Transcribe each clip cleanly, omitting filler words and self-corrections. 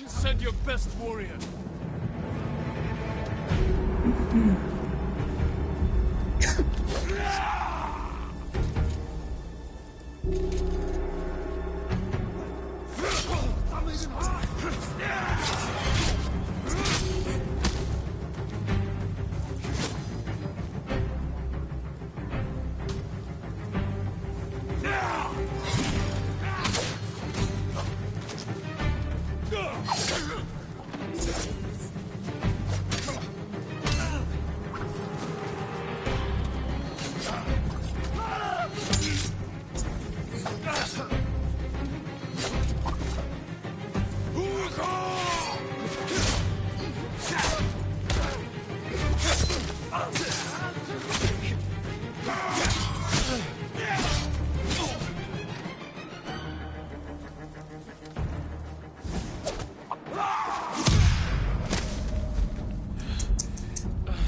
Send your best warrior.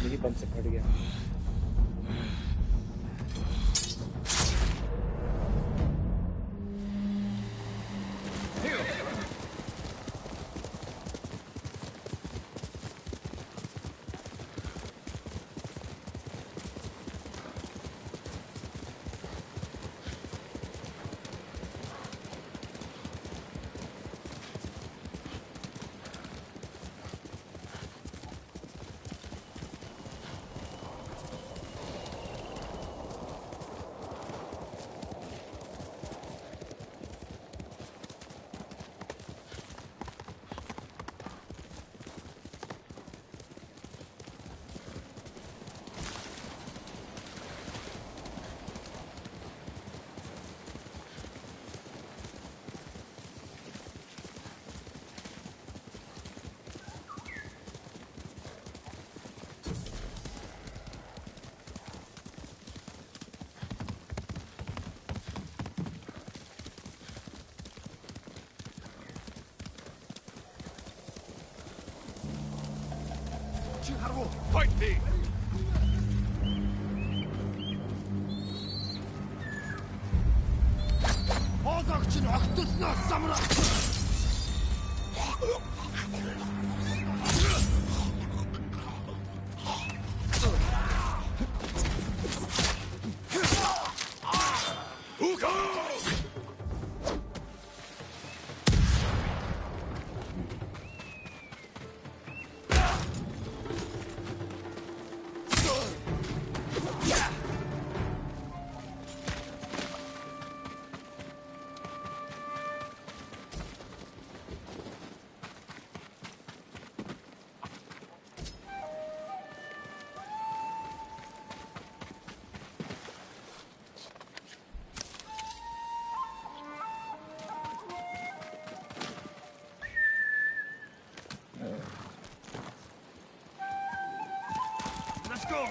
Mini pump से फट गया। Fight me! Бозогч нь огтолсноос самраа! Let's go!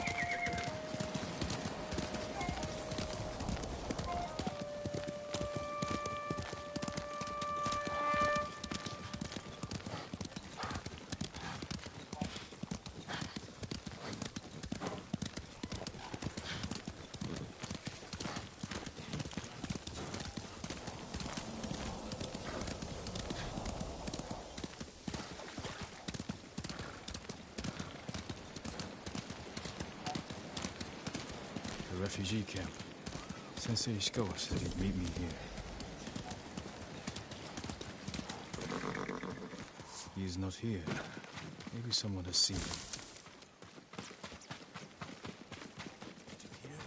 Refugee camp. Sensei Ishikawa said he'd meet me here. He is not here. Maybe someone has seen him. Did you hear?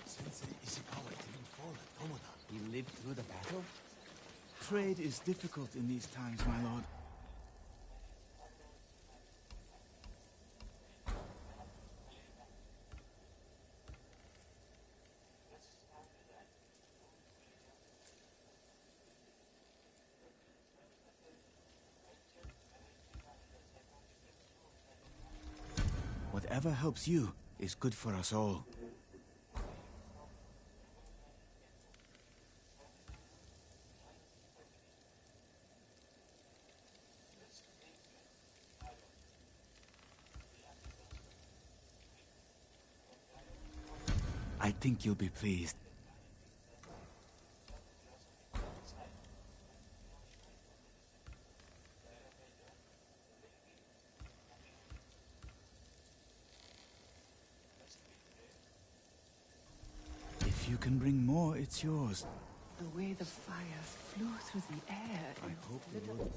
Sensei Ishikawa didn't fall at Tomoda. He lived through the battle? Trade is difficult in these times, my lord. Whatever helps you is good for us all. I think you'll be pleased. can bring more, it's yours. The way the fire flew through the air. I hope you will.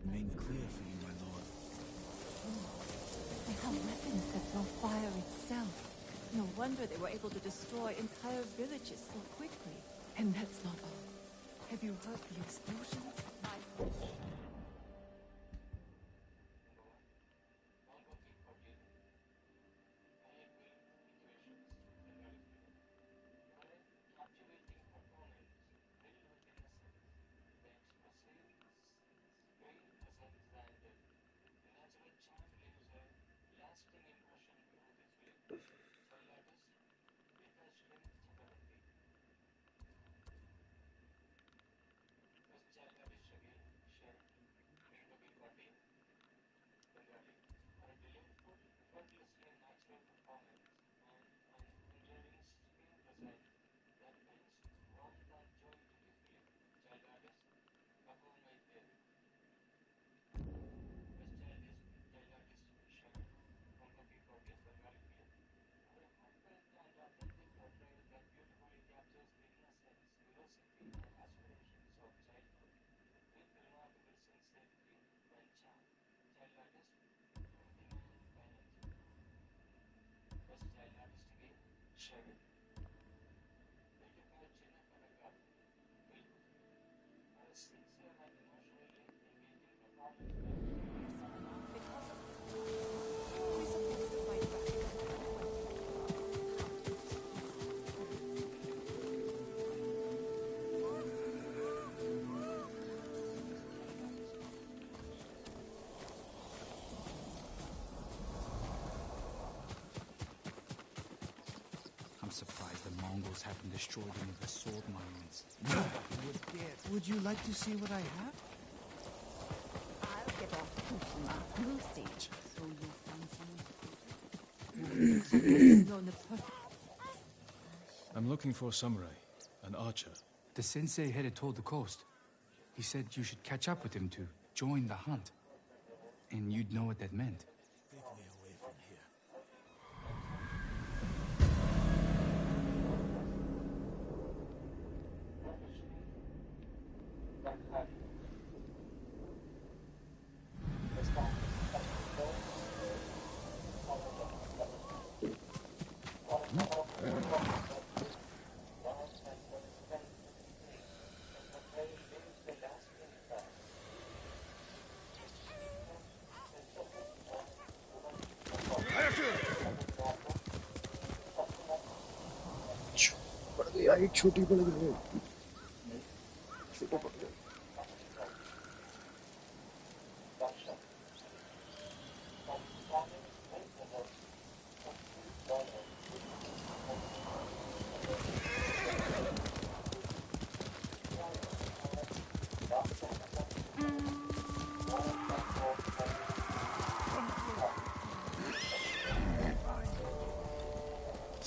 Remain clear for you, my lord. They have weapons that throw fire itself. No wonder they were able to destroy entire villages so quickly. And that's not all. Have you heard the explosions? I'm surprised the Mongols haven't destroyed any of the sword monuments. Would you like to see what I have? I'll get off Tsushima. We'll see. So you'll find someone. No, the perfect. I'm looking for a samurai, an archer. The sensei headed toward the coast. He said you should catch up with him to join the hunt. And you'd know what that meant. Take me away from here. Light छोटी पड़ गई है छोटा पड़ गया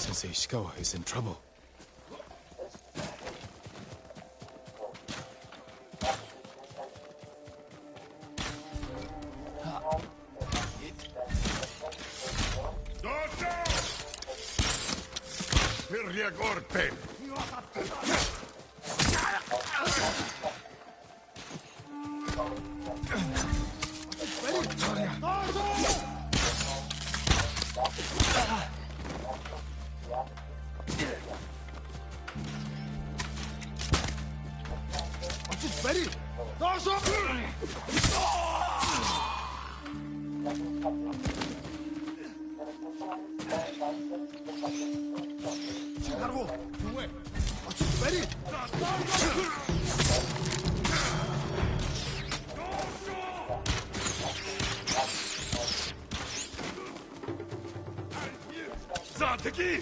Sensei Ishikawa is in trouble. Gorpen! Zateki!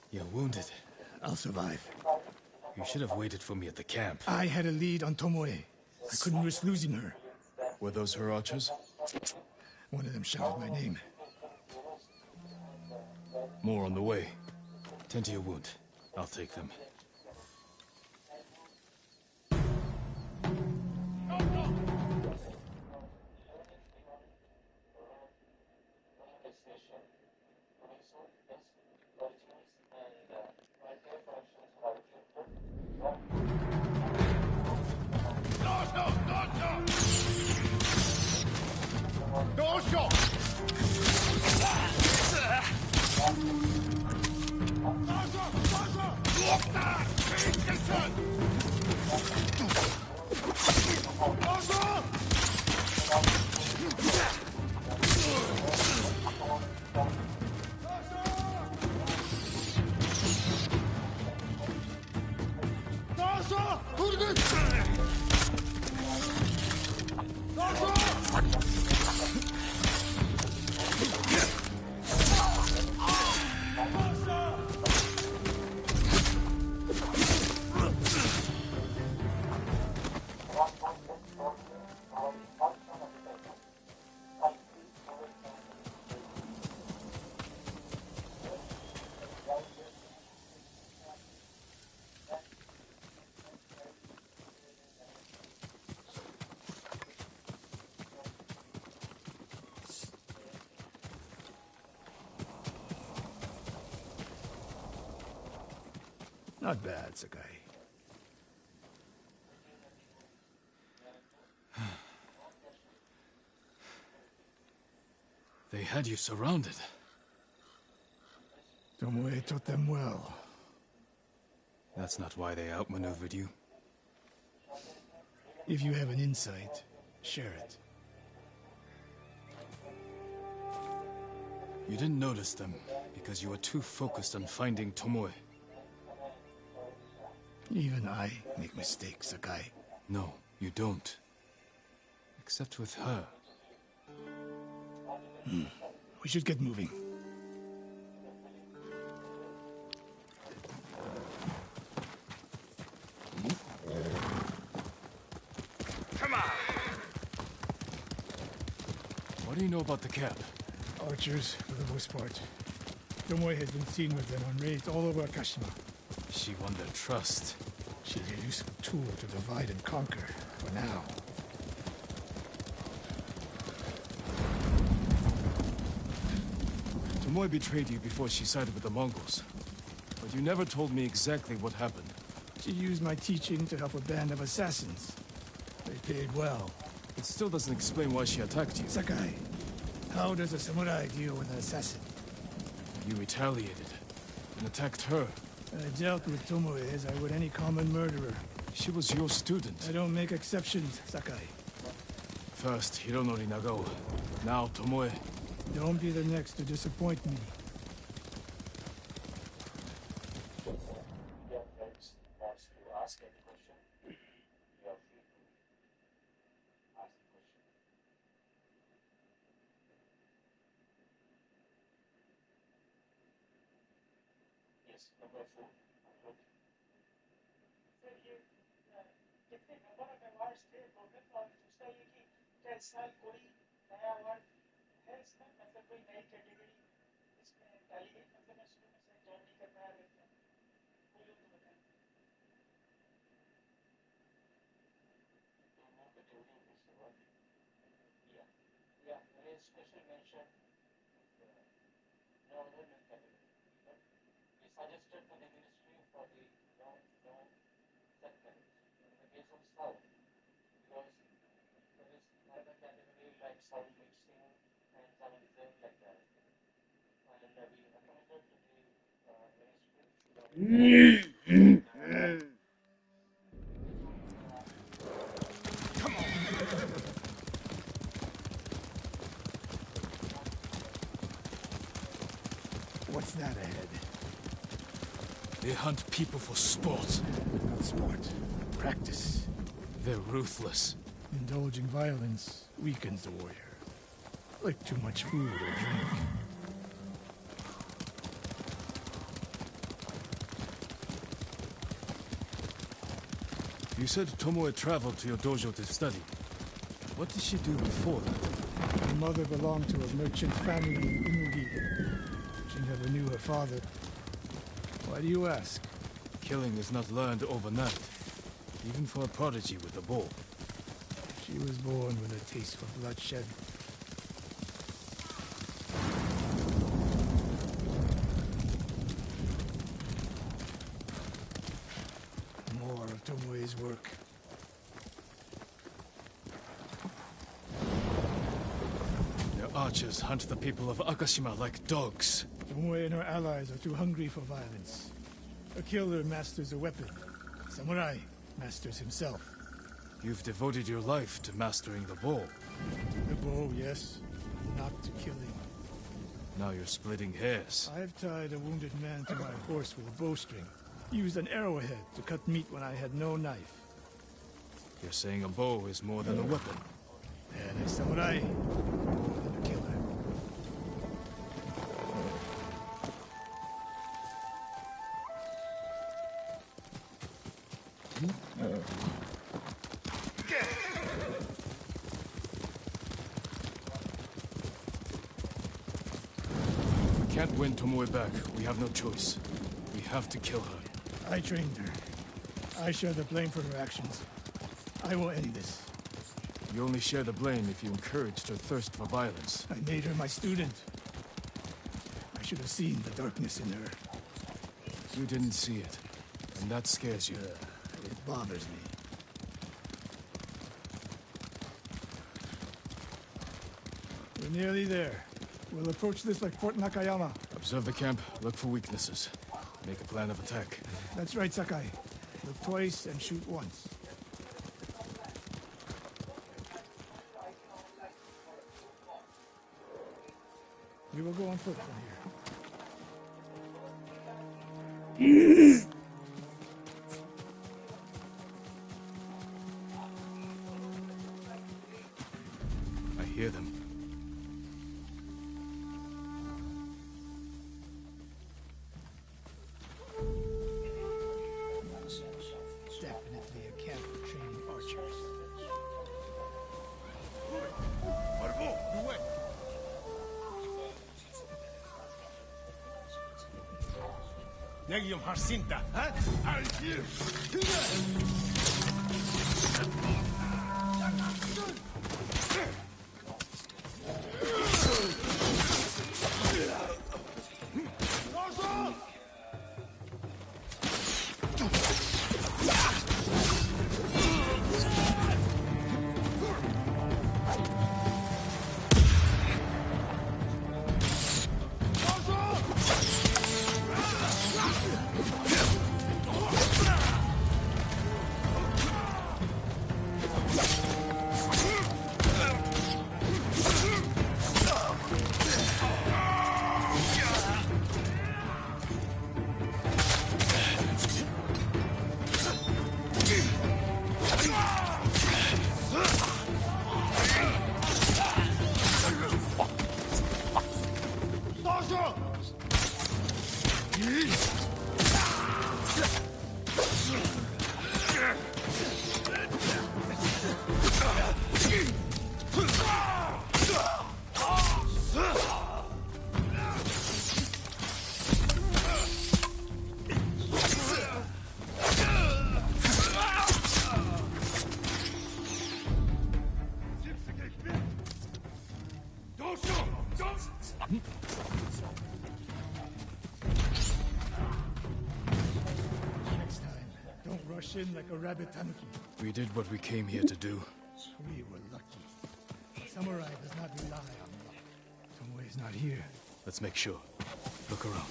You're wounded. I'll survive. You should have waited for me at the camp. I had a lead on Tomoe. I couldn't risk losing her. Were those her archers? One of them shouted my name. More on the way. Tend to your wound. I'll take them. Not bad, Sakai. They had you surrounded. Tomoe taught them well. That's not why they outmaneuvered you. If you have an insight, share it. You didn't notice them because you were too focused on finding Tomoe. Even I make mistakes, Sakai. No, you don't. Except with her. We should get moving. Come on! about the camp? Archers, for the most part. Tomoe has been seen with them on raids all over Akashima. She won their trust. She's a useful tool to divide and conquer, for now. Tomoe betrayed you before she sided with the Mongols. But you never told me exactly what happened. She used my teaching to help a band of assassins. They paid well. It still doesn't explain why she attacked you. Sakai, how does a samurai deal with an assassin? You retaliated and attacked her. I dealt with Tomoe as I would any common murderer. She was your student. I don't make exceptions, Sakai. First Hironori Nagao, now Tomoe. Don't be the next to disappoint me. Your friends wants to ask any question. You are free to ask the question. Yes, number 4. Sir ये कितने number of awards थे total और दूसरा ये कि क्या इस साल कोई नया अवार्ड है इसमें मतलब कोई नई कैटेगरी इसमें डाली गई मतलब मैं शुरू में से जॉइन नहीं कर पाया लेकिन कोई लोग तो बताएं No category in this award. Yeah. Yeah, there is special mention. No other category. But we suggested to the ministry for the no sector. In the case of South, because there is another category like sound mixing and some design like that. And we recommended to the ministry. What's that ahead? They hunt people for sport. Not sport. Practice. They're ruthless. Indulging violence weakens the warrior. Like too much food or drink. You said Tomoe traveled to your dojo to study. What did she do before that? Her mother belonged to a merchant family in Umugi. She never knew her father. Why do you ask? Killing is not learned overnight, even for a prodigy with a bow. She was born with a taste for bloodshed. More of Tomoe's work. Their archers hunt the people of Akashima like dogs. Tomoe and her allies are too hungry for violence. A killer masters a weapon. A samurai masters himself. You've devoted your life to mastering the bow. The bow, yes. Not to killing. Now you're splitting hairs. I've tied a wounded man to my horse with a bowstring. Used an arrowhead to cut meat when I had no knife. You're saying a bow is more than a weapon. And a samurai, more than a killer. We can't win Tomoe back. We have no choice. We have to kill her. I trained her. I share the blame for her actions. I will end this. You only share the blame if you encouraged her thirst for violence. I made her my student. I should have seen the darkness in her. You didn't see it, and that scares you. It bothers me. We're nearly there. We'll approach this like Fort Nakayama. Observe the camp, look for weaknesses. Make a plan of attack. That's right, Sakai. Look twice and shoot once. We will go on foot from here. I hear them. Definitely a camp for training archers. Margot, you wait. Negium Harsinta, huh? Next time, don't rush in like a rabid tanuki. We did what we came here to do. We were lucky. A samurai does not rely on luck. Tomoe is not here. Let's make sure. Look around.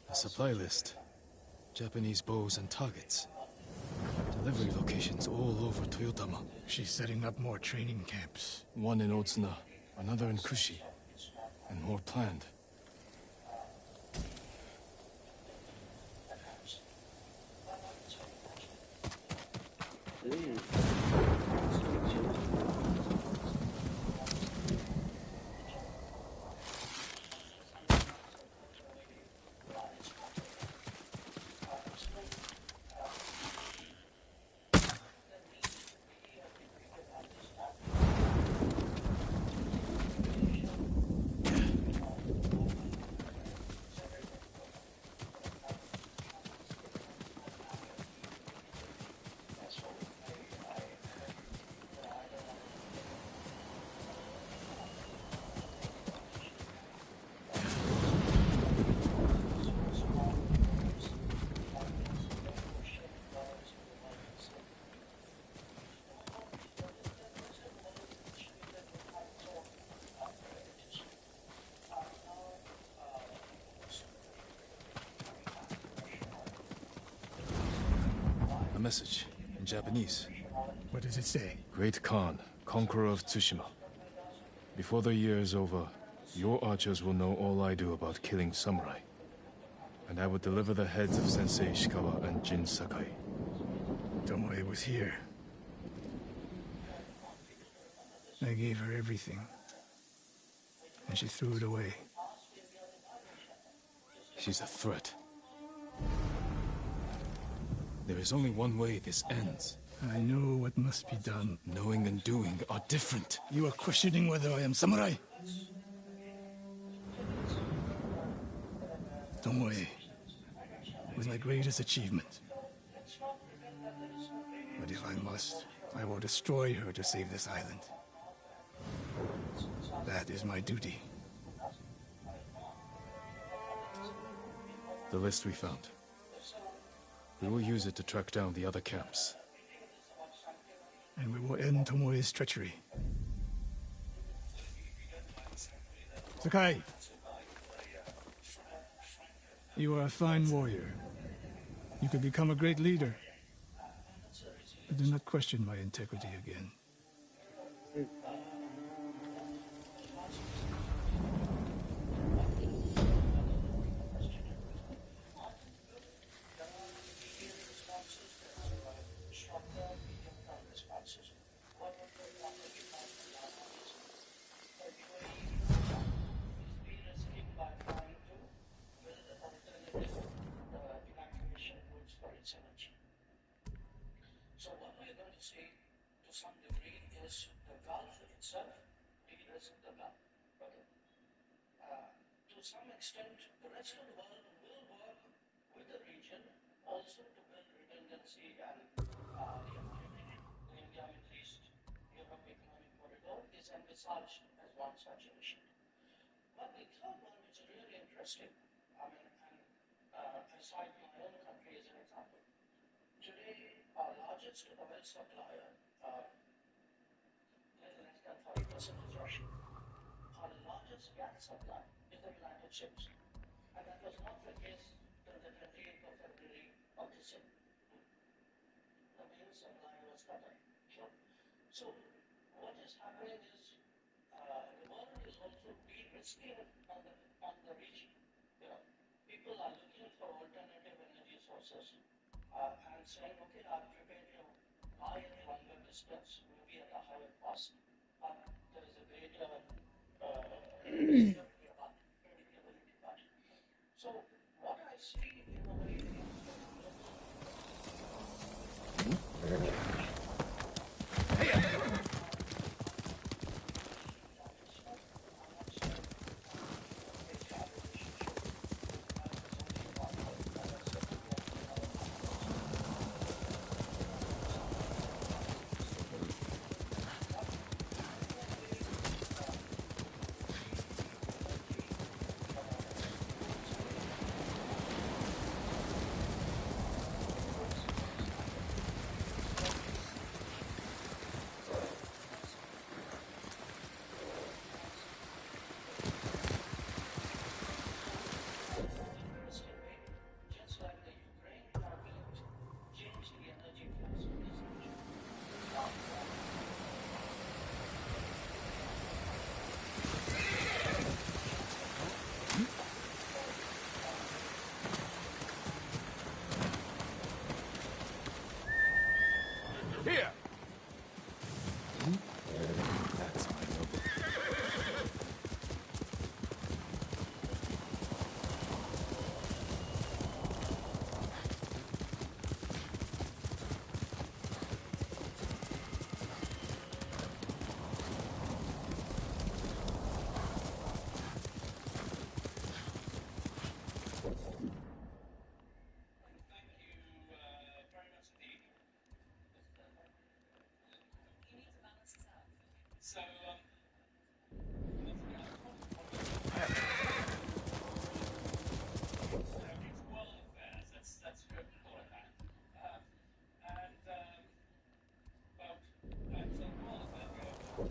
A supply list. Japanese bows and targets. Delivery locations all over Toyotama. She's setting up more training camps. One in Otsuna, another in Kushi, and more planned. A message in Japanese. What does it say? Great Khan, conqueror of Tsushima. Before the year is over, your archers will know all I do about killing samurai. And I will deliver the heads of Sensei Ishikawa and Jin Sakai. Tomoe was here. I gave her everything. And she threw it away. She's a threat. There is only one way this ends. I know what must be done. Knowing and doing are different. You are questioning whether I am samurai? Tomoe was my greatest achievement. But if I must, I will destroy her to save this island. That is my duty. The list we found. We will use it to track down the other camps. And we will end Tomoe's treachery. Sakai! You are a fine warrior. You could become a great leader. But do not question my integrity again. So what we're going to see, to some degree, is the Gulf itself de-risk the Gulf. Okay. To some extent, the rest of the world will work with the region also to build redundancy and the India, Middle East, Europe Economic Corridor is envisaged as one such initiative. But the third one, which is really interesting, I mean, and I cite my own country as an example. Today, our largest oil supplier, little less than 40% is Russia. Our largest gas supplier is the United States. And that was not the case till the 28th of February of this year. The main supplier was Qatar. Sure. So, what is happening is the world is also de-risking on the region. You know, people are looking for alternative energy sources and saying, okay, I'm prepared to buy at longer distance, maybe at a higher cost, but there is a greater security about predictability about it. So what I see in a way is global. Just like the Ukraine conflict changed the energy flows in this region. Here! That's my noble. Thank you very much indeed. He needs to balance this out. So, it's world affairs. That's good. Call it that. And well, so world affairs. We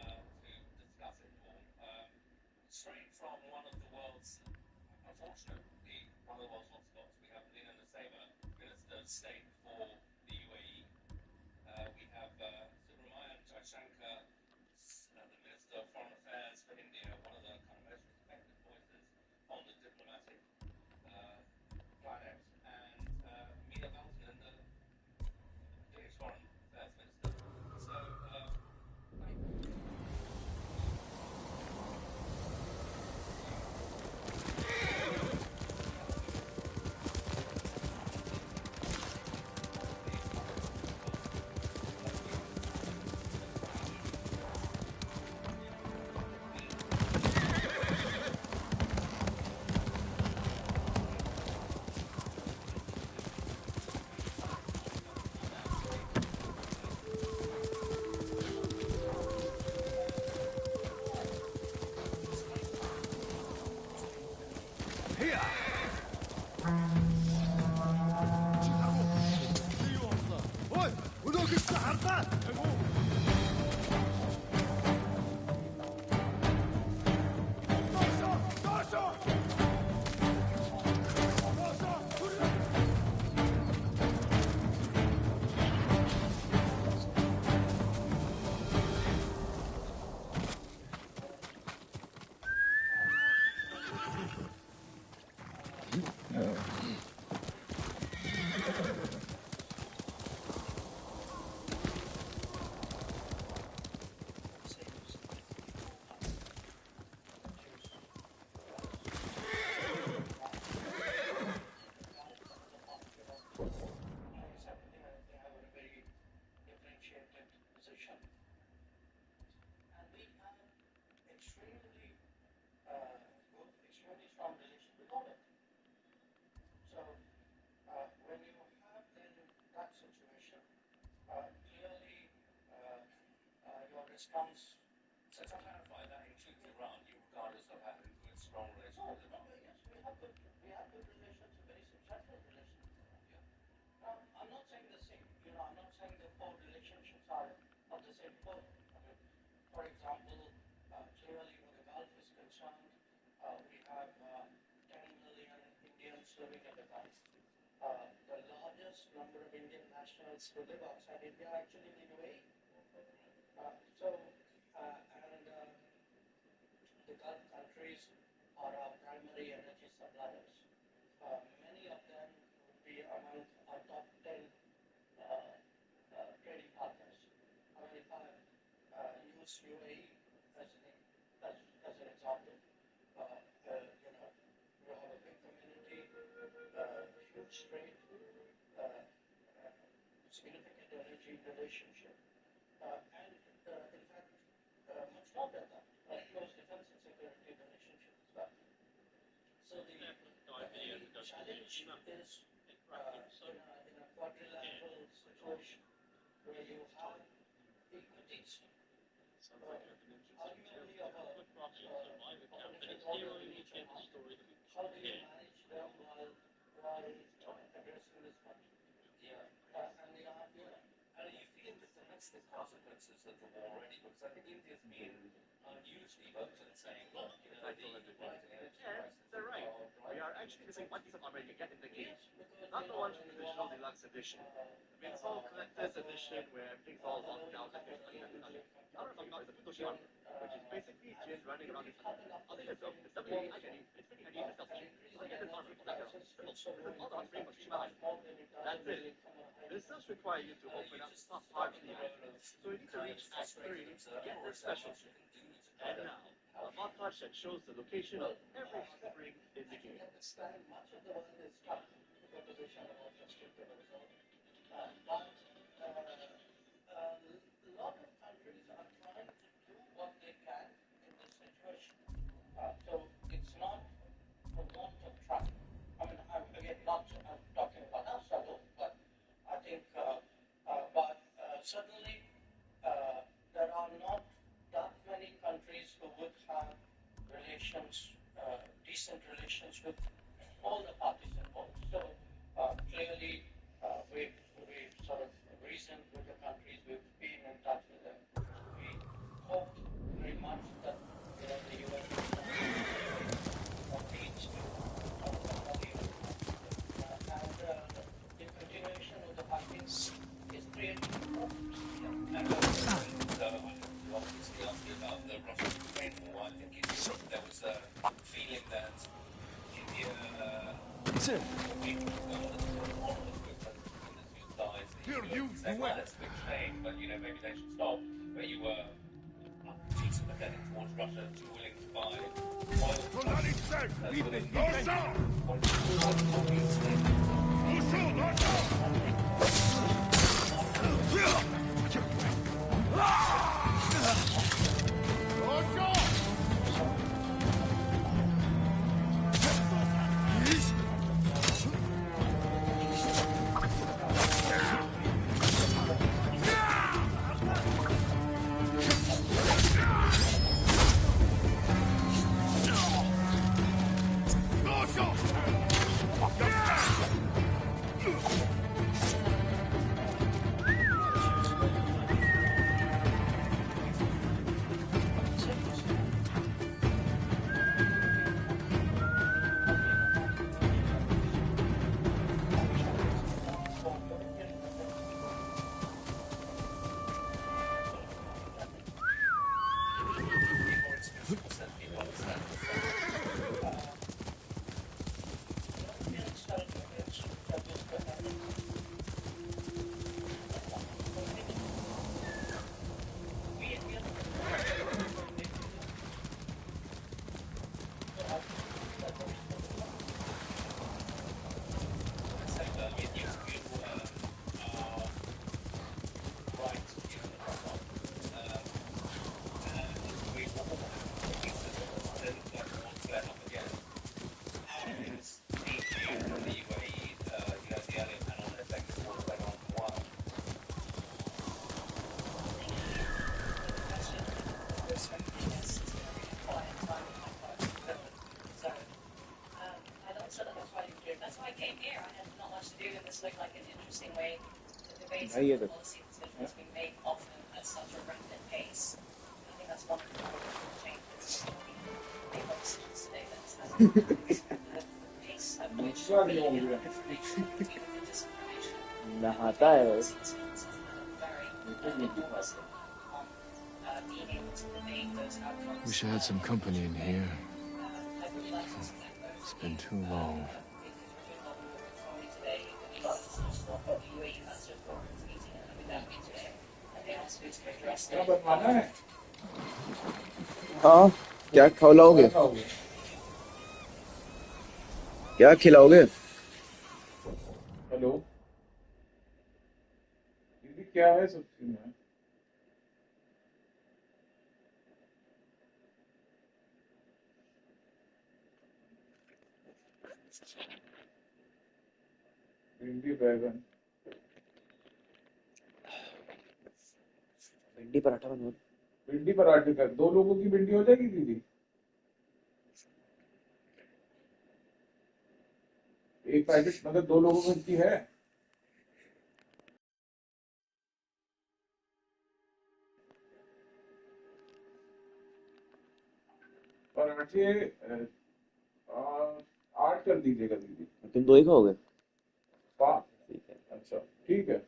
are to discuss it all. Straight from one of the world's, unfortunately, one of the world's hotspots. We have Lina Naseba, Minister of State for the UAE. We have Subramanian Jaishankar, the Minister of Foreign Affairs for India, one of the kind of most respected voices on the diplomatic planet, and Meera Baltanen, the British Foreign Affairs Minister. So, I mean, extremely good, extremely strong relation with all of them. So when you have then that situation, clearly your response. So to clarify that, includes Iran, you regard as having good, strong relations with Iran? Yes, we have good relations, very substantial relations with Iran. Yeah. Now, I'm not saying the same. I'm not saying the four relationships are of the same quality. I mean, for example, clearly where the Gulf is concerned, we have 10 million Indians living in the Gulf. The largest number of Indian nationals who live outside India are actually in the UAE. The Gulf countries are our primary energy suppliers. Many of them would be among our top 10 trading partners. I mean, if I use UAE as an example, you have a big community, huge trade, significant energy relationship, and in fact, much more than that, close defense and security relationship as well. So the challenge is in a quadrilateral situation where you have equities, arguably of a different order in each one. How do you manage them while addressing this country? Yeah. And are you feeling the domestic consequences of the war already? Because I think India's been hugely vocal in saying, look, the rising energy prices. They're right. We are actually missing one piece of armor you get in the game. Not the one from the traditional deluxe edition. I mean, it's all collector's edition where everything's all locked down like there's nothing. The other I'm talking about is the Tsushima, which is basically Jin running around his hut. I'll think it's definitely handy. It's pretty handy for self-issue. You only get this armor from that girl. This is all the on-screen for Tsushima Island. That's it. This does require you to open up top parts of the event. So you need to reach Act 3 to get this special. And now, a montage that shows the location of every spring in the game. Much of the world is stuck with the position of restricted resort. But a lot of countries are trying to do what they can in this situation. So it's not a want of trying. I mean, I'm talking about us alone, but I think, certainly there are not that many countries who would have decent relations with all the parties involved. So clearly, we've sort of reasoned with the countries, we've been in touch with them. We hope very much that the US competes and the continuation of the fighting is creating problems. And obviously asked you about the Russian-Ukraine war. I think there was a feeling that India that's a big shame, but maybe they should stop. But you were too sympathetic towards Russia, too willing to buy oil. like an interesting way to debate भाई ये policy decisions we make often at such a rapid pace. I think that's one of the fundamental changes we make our decisions today that has an impact. The pace at which media and information, even the disinformation, नहाता है वो has had a very enormous impact on being able to debate those outcomes. Wish I had some company in here. I'd really like to thank both It's been too long. हाँ क्या खिलाओगे क्या खिलाओगे hello ये क्या है सब्जी में भिंडी बैगन भिंडी पराठा बनवा भिंडी पराठे का 2 लोगों की भिंडी हो जाएगी दीदी एक पैकेट मतलब 2 लोगों की है पराठे 8 कर दीजिएगा दीदी तुम 2 ही खाओगे 5 ठीक है अच्छा ठीक है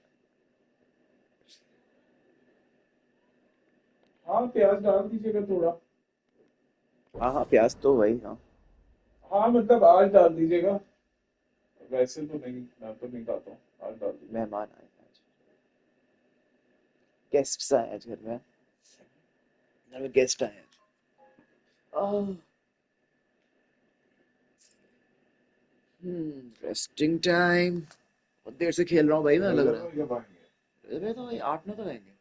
हाँ प्याज डाल दीजिएगा थोड़ा हाँ प्याज तो वही हाँ हाँ मतलब आज डाल दीजिएगा वैसे तो नहीं मैं तो नहीं खाता हूँ आज डाल दीजिए मेहमान आए आज गेस्ट्स आए आज घर में गेस्ट आए रेस्टिंग टाइम बहुत देर से खेल रहा हूँ भाई मैं लग रहा है अरे तो भाई 8-9 तक आएंगे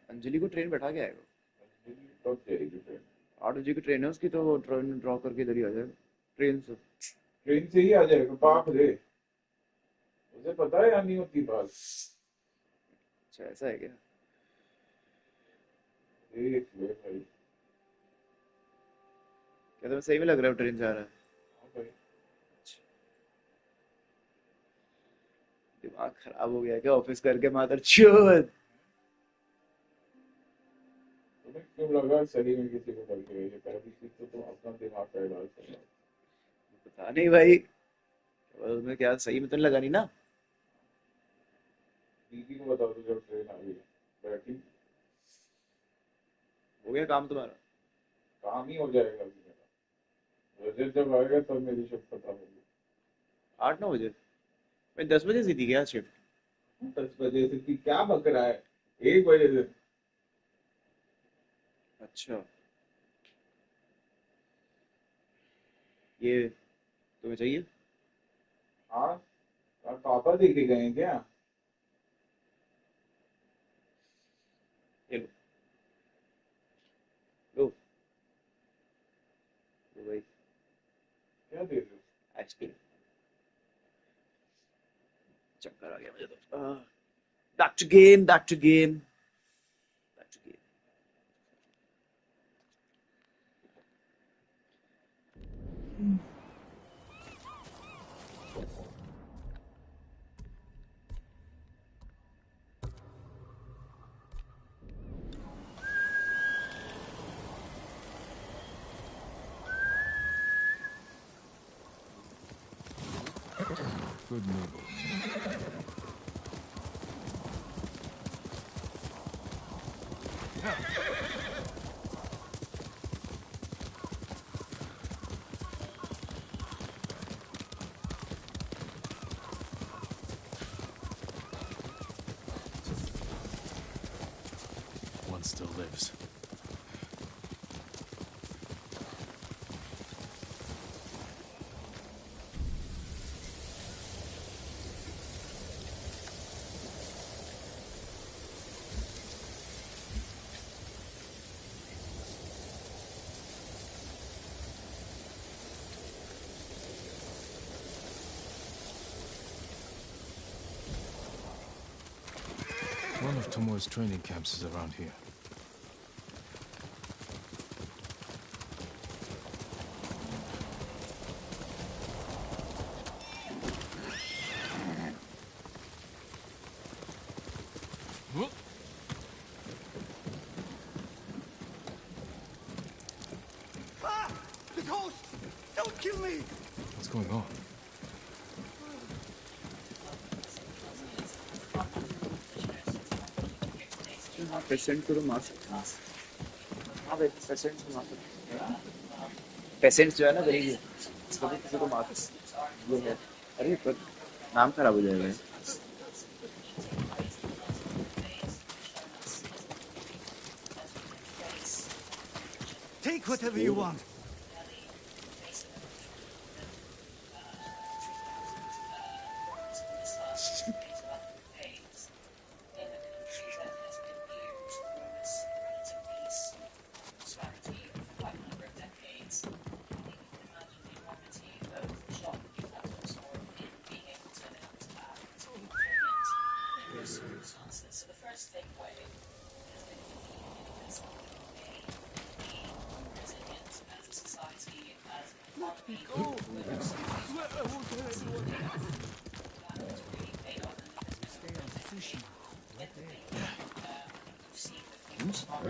अंजलि को ट्रेन बैठा के आएगा 8 बजे की ट्रेन है उसकी तो ट्रेन ड्रॉप करके इधर ही आ जाएगा ट्रेन से ही आ जाएगा बाप रे मुझे पता है या नहीं होती बात अच्छा ऐसा है क्या एक मिनट भाई क्या तुम्हें सही में लग रहा है ट्रेन जा रहा है दिमाग खराब हो गया क्या ऑफिस करके मातर चोद तुम्हें क्यों लगा सही में किसी को करके ये पहली चीज तो तुम अपना दिमाग का इलाज करो पता नहीं भाई तुम्हें क्या सही में तो लगा नहीं ना दीदी को बताओ तो जब ट्रेन आ गई बैठी हो गया काम तुम्हारा काम ही हो जाएगा अभी मेरा बजट जब आएगा तब मेरी शिफ्ट पता होगी 8-9 बजे मैं 10 बजे से थी क्या शिफ्ट 10 बजे से थी क्या बक रहा है 1 बजे से अच्छा ये तुम्हें चाहिए हाँ पापा देखे गए हैं क्या लो लो भाई क्या दे रहे हो आइसक्रीम चक्कर आ गया मुझे तो back to game Good noodles. One still lives. One of Tomoe's training camps is around here. Ah! The ghost! Don't kill me! What's going on? Patient को तो मार सकते हैं। हाँ भाई पेशेंट को मार सकते हैं। पेशेंट जो है ना गरीब कभी किसी को मार सकते हैं। ये है। अरे पर नाम खराब हो जाएगा। Take whatever you want. So the first takeaway is that resilient as a society, as an economy, Stay on Tsushima. Right there. we've seen that people respond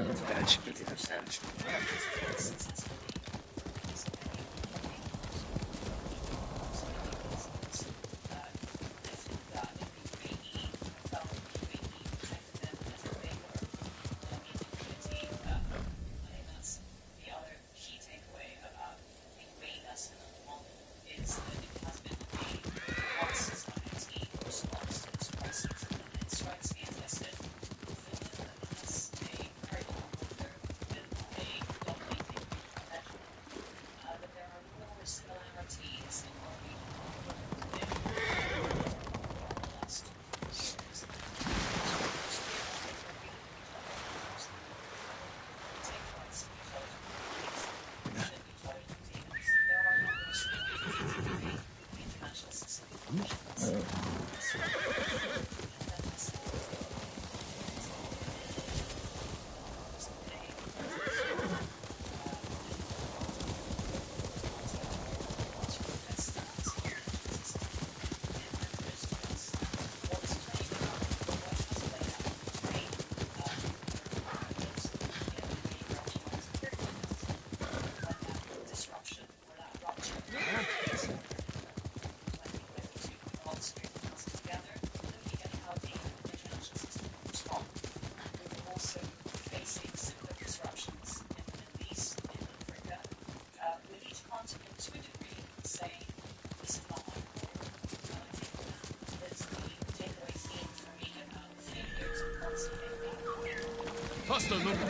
Hostile number.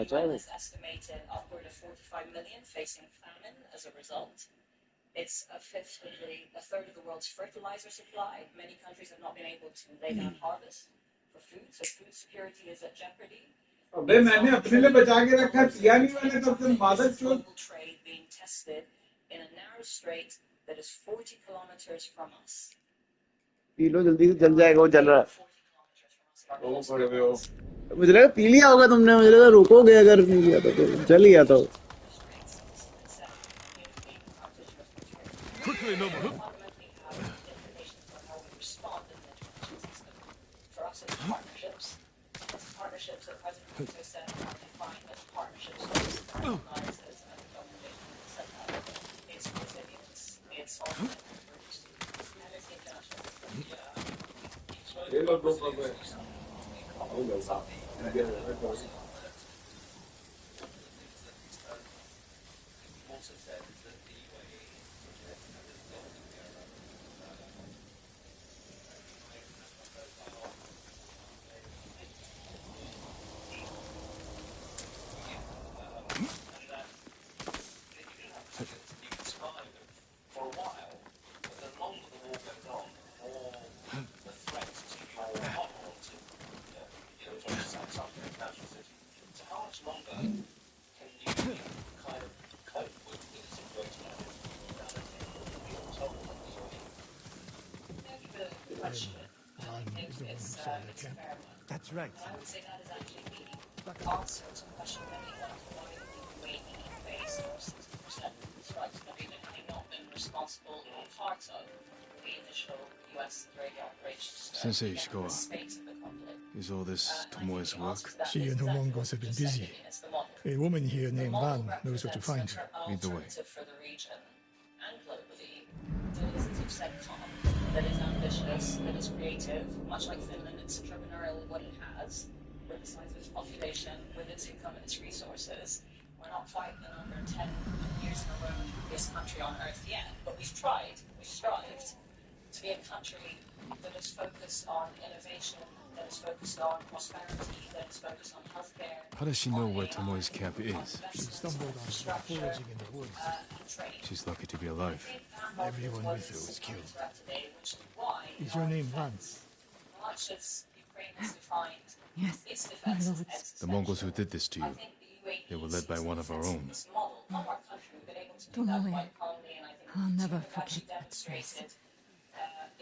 Is estimated upward of 45 million facing famine as a result. It's a third of the world's fertilizer supply. Many countries have not been able to lay down harvest for food, so food security is at jeopardy. अबे मैंने अपने लिए बचा के रखा पिया नहीं मैंने तब तक मादक चोर Global trade being tested in a narrow strait that is 40 kilometers from us. P low जल्दी से जल जाएगा वो जल रहा है मुझे लगा पी लिया होगा तुमने मुझे लगा रोकोगे अगर नहीं किया तो जल गया तो Quickly, number. Partnerships that President Ruto said are defined as partnerships recognized as a government set up. It's resilience, it's ultimate roots, and it's international. That's right. I would say that is actually the answer to the question of why the UAE based or 60% strikes in the region having not been responsible or part of the initial US Israeli operations. Sensei The Ishikawa, state of the conflict. is all this Tomoe's work? She and her Mongols have been busy. A woman here named Van knows where to find her. Lead the way. For the region and globally, it is, as you've said, calm, that is ambitious, that is creative, much like Finland, it's entrepreneurial in what it has, with the size of its population, with its income and its resources. We're not quite in under 10 years in a row the happiest country on earth yet, but we've tried, we've strived to be a country that is focused on innovation, that is focused on prosperity, that is focused on healthcare. How does she know where Tomoe's camp is? She stumbled on her foraging in the woods. She's lucky to be alive. Everyone with her was killed. Is your name Van? Much as Ukraine is defined, Yes, its my defense lords. The Mongols who did this to you, they were led by one of our own. Tomoe. I'll never forget that face.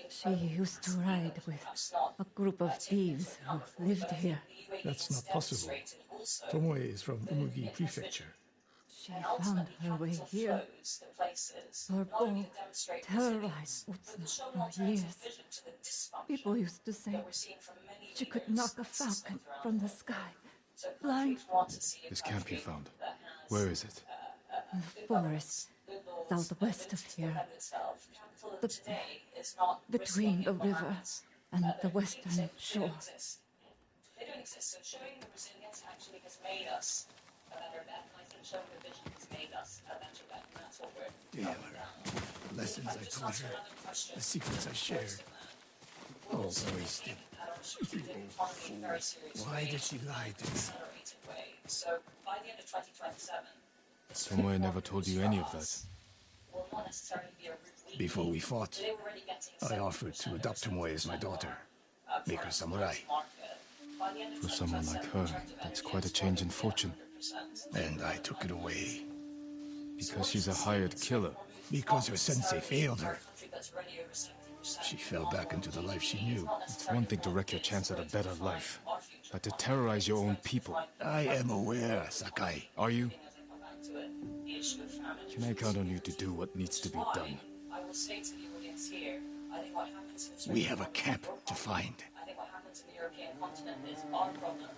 She used to ride with a group of thieves who lived here. That's not possible. Tomoe is from Umugi Prefecture. She found her way here. Her bow terrorized Utsuna for years. People used to say she could knock a falcon from the sky, blind. This camp you found, where is it? In the forest, southwest of here. Between the river and the western shore. They don't exist, so showing the resilience actually has made us a better bet, and I think showing the vision has made us a better bet, and that's what we're The lessons I taught her, the secrets I shared. Oh, wasted. You old fool. Why did she lie to me? So by the end of 2027, Tomoe never told you any of that. will not necessarily be a Before we fought, I offered to adopt Tomoe as my daughter, make her samurai. For someone like her, that's quite a change in fortune. And I took it away. Because she's a hired killer. Because her sensei failed her. She fell back into the life she knew. It's one thing to wreck your chance at a better life, but to terrorize your own people. I am aware, Sakai. Are you? Can I count on you to do what needs to be done? I will say to the audience here, I think what happens in We have a camp to find. I think what happens in the European continent is our problem.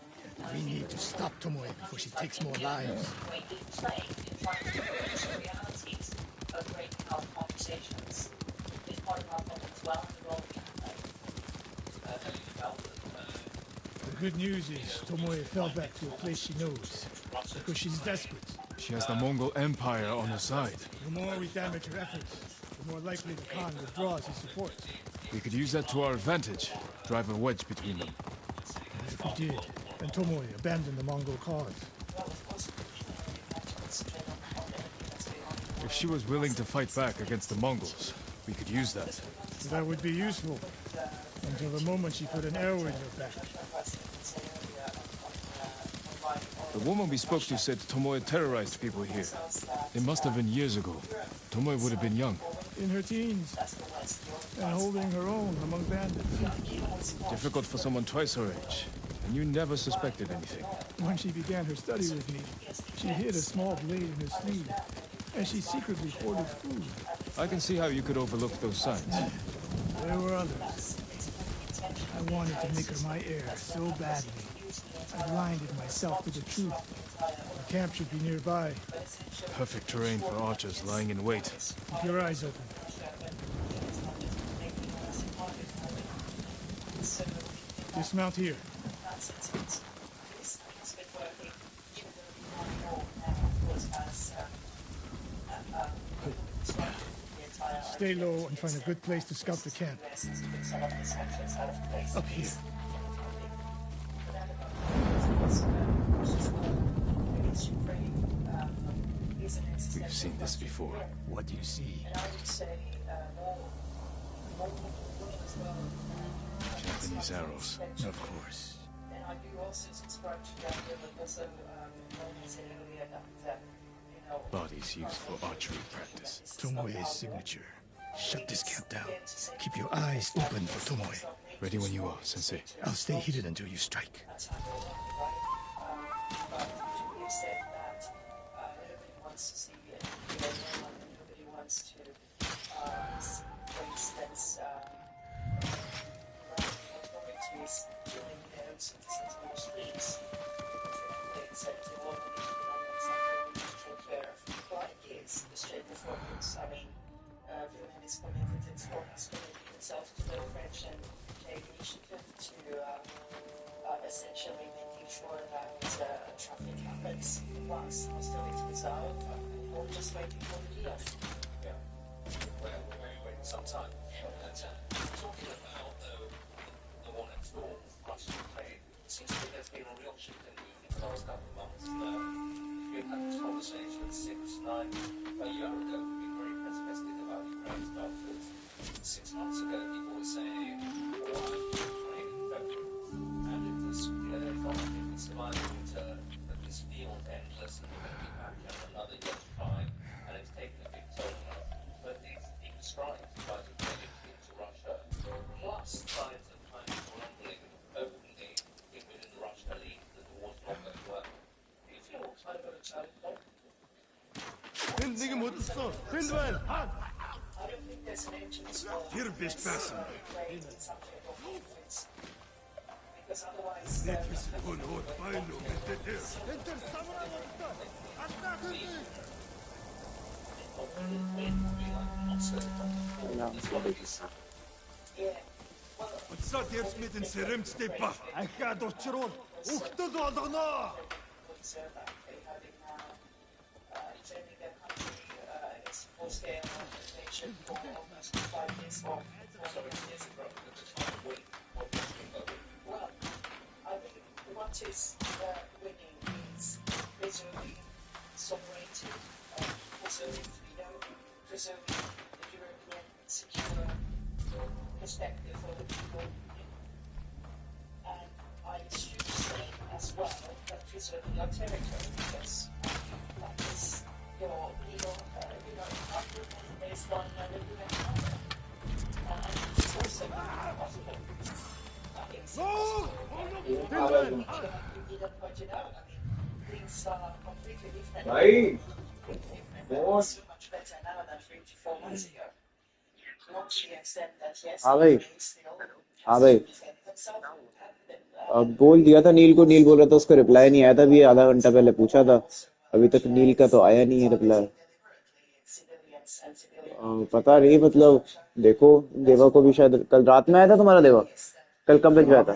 We need to stop Tomoe before she takes more lives. The way we play in trying to approach the realities of breaking our conversations is part of our problem as well, and the role we can play. The good news is Tomoe fell back to a place she knows, because she's desperate. She has the Mongol Empire on her side. The more we damage her efforts, the more likely the Khan withdraws his support. We could use that to our advantage, drive a wedge between them. And if we did, then Tomoe abandoned the Mongol cause. If she was willing to fight back against the Mongols, we could use that. That would be useful, until the moment she put an arrow in your back. The woman we spoke to said Tomoe terrorized people here. It must have been years ago. Tomoe would have been young. In her teens, and holding her own among bandits. Difficult for someone twice her age. And you never suspected anything. When she began her study with me, she hid a small blade in her sleeve, and she secretly hoarded food. I can see how you could overlook those signs. There were others. I wanted to make her my heir so badly. I blinded myself to the truth. The camp should be nearby. Perfect terrain for archers lying in wait. Keep your eyes open. Dismount here. Stay low and find a good place to scout the camp. Up here. We've seen this before. What do you see? Japanese arrows. Of course. And I do also subscribe to the idea that also, I said earlier that, Bodies used for archery practice. Tomoe's signature. Shut this camp down. Keep your eyes open for Tomoe. Ready when you are, Sensei. I'll stay heated until you strike. That's how they want it, right? But you said that nobody wants to see it. Nobody wants to see, for instance, Russian authorities killing their own citizens on the streets because they said they all believe in something we need to take care of. Why is the straightforward roots? I mean, Villain is committed, has committed itself to the French and UK initiative to essentially making sure that traffic happens once hostilities are over, or just waiting for the deal. Yeah. We're waiting some time. Talking about the war next door, Russia Ukraine, it seems to me there's been a real shift in the last couple of months. We've had this conversation 6, 9, a year ago, we've been very pessimistic about Ukraine's development. 6 months ago, people were saying, war in Ukraine in February. And it was clear from the surviving return that this feels endless and we're going to be back in another year's time. And it's taken a big toll on us. But these deep strides by Ukraine into Russia, plus signs of kind of grumbling openly within the Russian elite that the war's not going to work. Do you feel kind of at a turning point? I don't think there's an urgency for Here, bist passen. Ukraine in some shape or form. Because otherwise, Wat zat jetzt mit den Serimstepa? Ich ga doch zurück. Uchte godona! defending their country against full-scale invasion for almost 5 years or 4 years ago. Well, I think what is winning is preserving sovereignty, preserving freedom, preserving the European secure perspective for the people. And I assume as well that preserving your territory, because that is your legal, argument based on the human power. And it's also possible. You didn't point it out. I mean, things are completely different. Right. So much better now than 3 to 4 months ago. Not to the extent that yes, हाँ भाई still हाँ भाई themselves. अब बोल दिया था नील को नील बोल रहा था उसका रिप्लाई नहीं आया था अभी आधा घंटा पहले पूछा था अभी तक नील का तो आया नहीं है रिप्लाई पता नहीं मतलब देखो देवा को भी शायद कल रात में आया था तुम्हारा देवा कल कब बजे आया था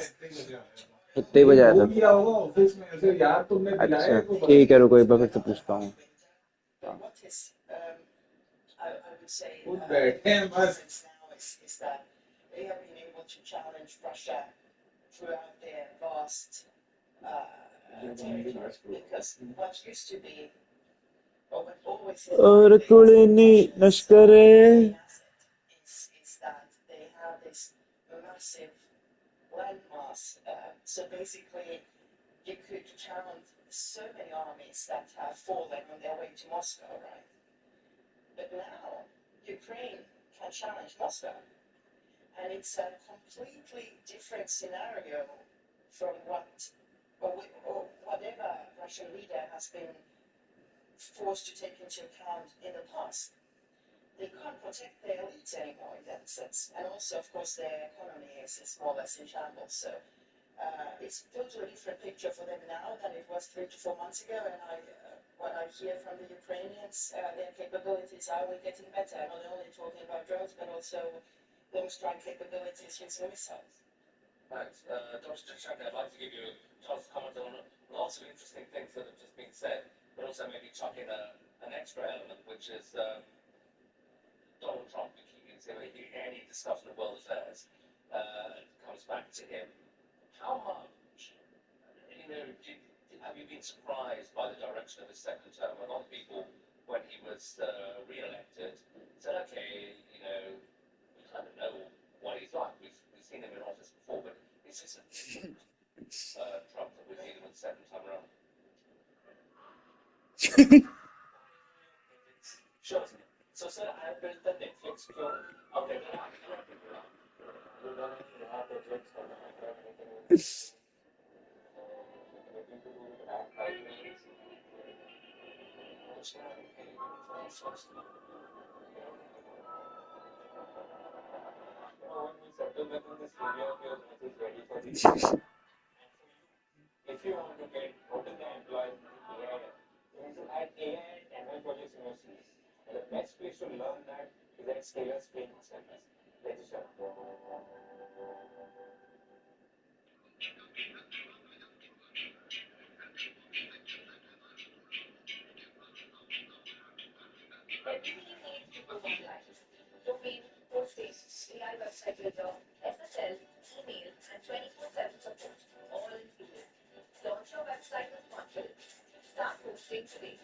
कितने बजे आया था अच्छा ठीक है रुको एक बार फिर से पूछता हूँ I would say is that they have been able to challenge Russia throughout their vast territory because what used to be or what always और कुड़नी नश्करे is that they have this massive landmass. So basically, you could count so many armies that have fallen on their way to Moscow, right? But now, Ukraine can challenge Moscow. And it's a completely different scenario from or whatever Russian leader has been forced to take into account in the past. They can't protect their elites anymore in that sense. And also, of course, their economy is more or less in shambles. So it's a totally different picture for them now than it was 3 to 4 months ago. And what I hear from the Ukrainians, their capabilities are only getting better. Not only talking about drones, but also long-strike capabilities using missiles. Thanks. Dr. Tsushima, I'd like to give you a chance to comment on lots of interesting things that have just been said, but also maybe chuck in an extra element, which is Donald Trump. Any discussion of world affairs comes back to him. How much, have you been surprised by the direction of his second term? A lot of people, when he was re-elected, said, okay, we kind of know what he's like. We've seen him in office before, but is this a different Trump that we're dealing with second time around? Sure. So I have built the Netflix film. Okay, If you want to get what is the employees AI, you need to add AI and ML projects in your series. And the best place to learn that is at Scalers Training Centers. Register. Everything you need to go online. Domain, hosting, AI website builder, SSL, email, and 24/7 support, all included. Launch your website with confidence. Start hosting today.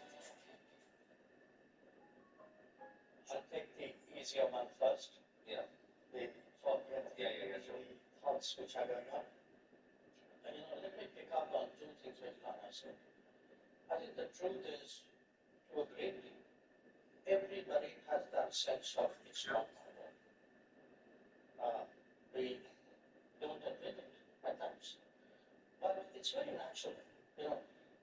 I'll take the easier one first. Yeah. The software. Yeah. Thoughts which are going on. And let me pick up on two things which Lana said. I think the truth is, to a great degree, everybody has that sense of it's not my work. We don't admit it at times. But it's very natural,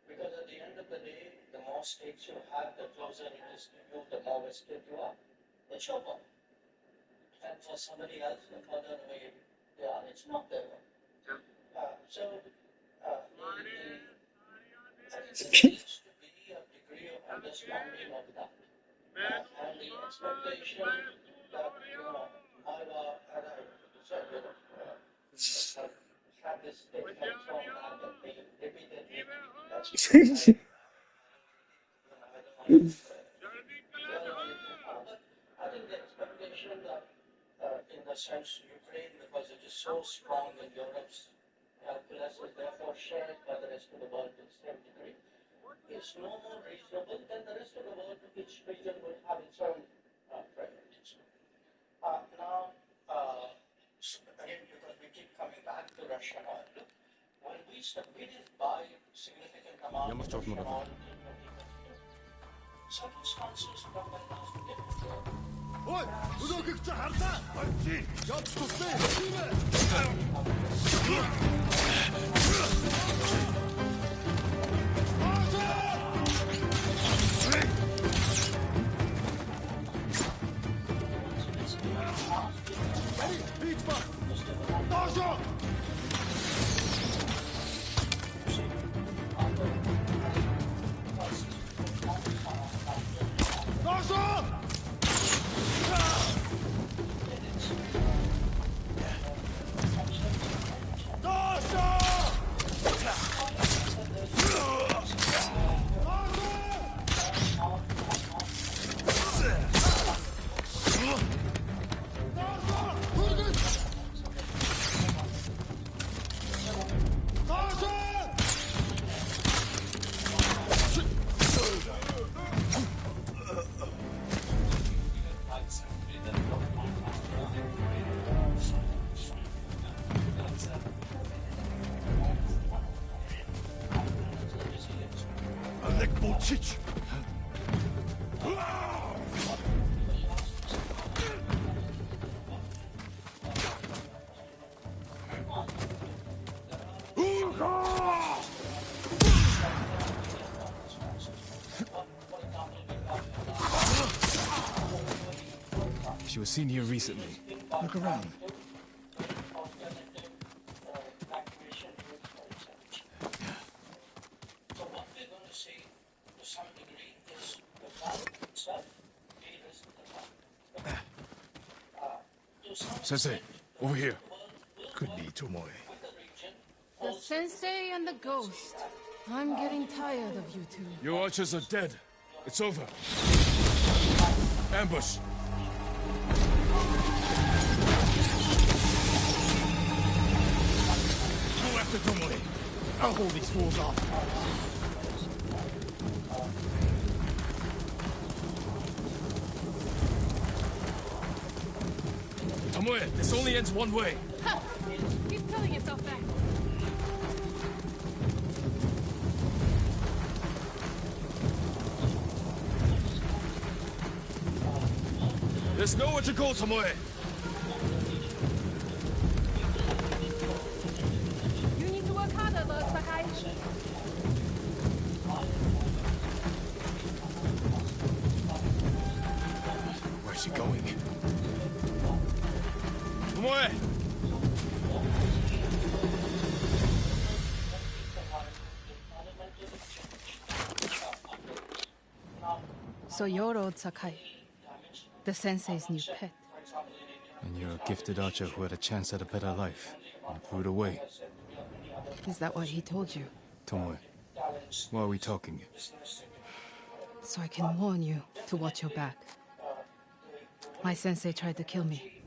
because at the end of the day, the more stakes you have, the closer it is to you, the more vested you are. It's your work. And for somebody else, the further away they are, it's not their work. I think there needs to be a degree of understanding of that. And the expectation that, my work, as I said, had this statement from that and being repeatedly. I think the expectation that, in the sense Ukraine, because it is so strong in Europe's calculus, is therefore shared by the rest of the world to the same degree, is no more reasonable than the rest of the world. Each region will have its own priorities. Now, again, because we keep coming back to Russian oil, when we didn't buy significant amount of Russian oil in 2022. Circumstances from that last different. Ой, өнөөгч харлаа. Явж тустай. She was seen here recently. Look around. Sensei, over here. Could be Tomoe. The sensei and the ghost. I'm getting tired of you two. Your archers are dead. It's over. Ambush. Go after Tomoe. I'll hold these fools off. Tomoe, this only ends one way. Ha! Keep telling yourself that. There's nowhere to go, Tomoe. she going? Tomoe! So you're old Sakai, the sensei's new pet. And you're a gifted archer who had a chance at a better life and threw it away. Is that what he told you? Tomoe, why are we talking? So I can warn you to watch your back. My sensei tried to kill me.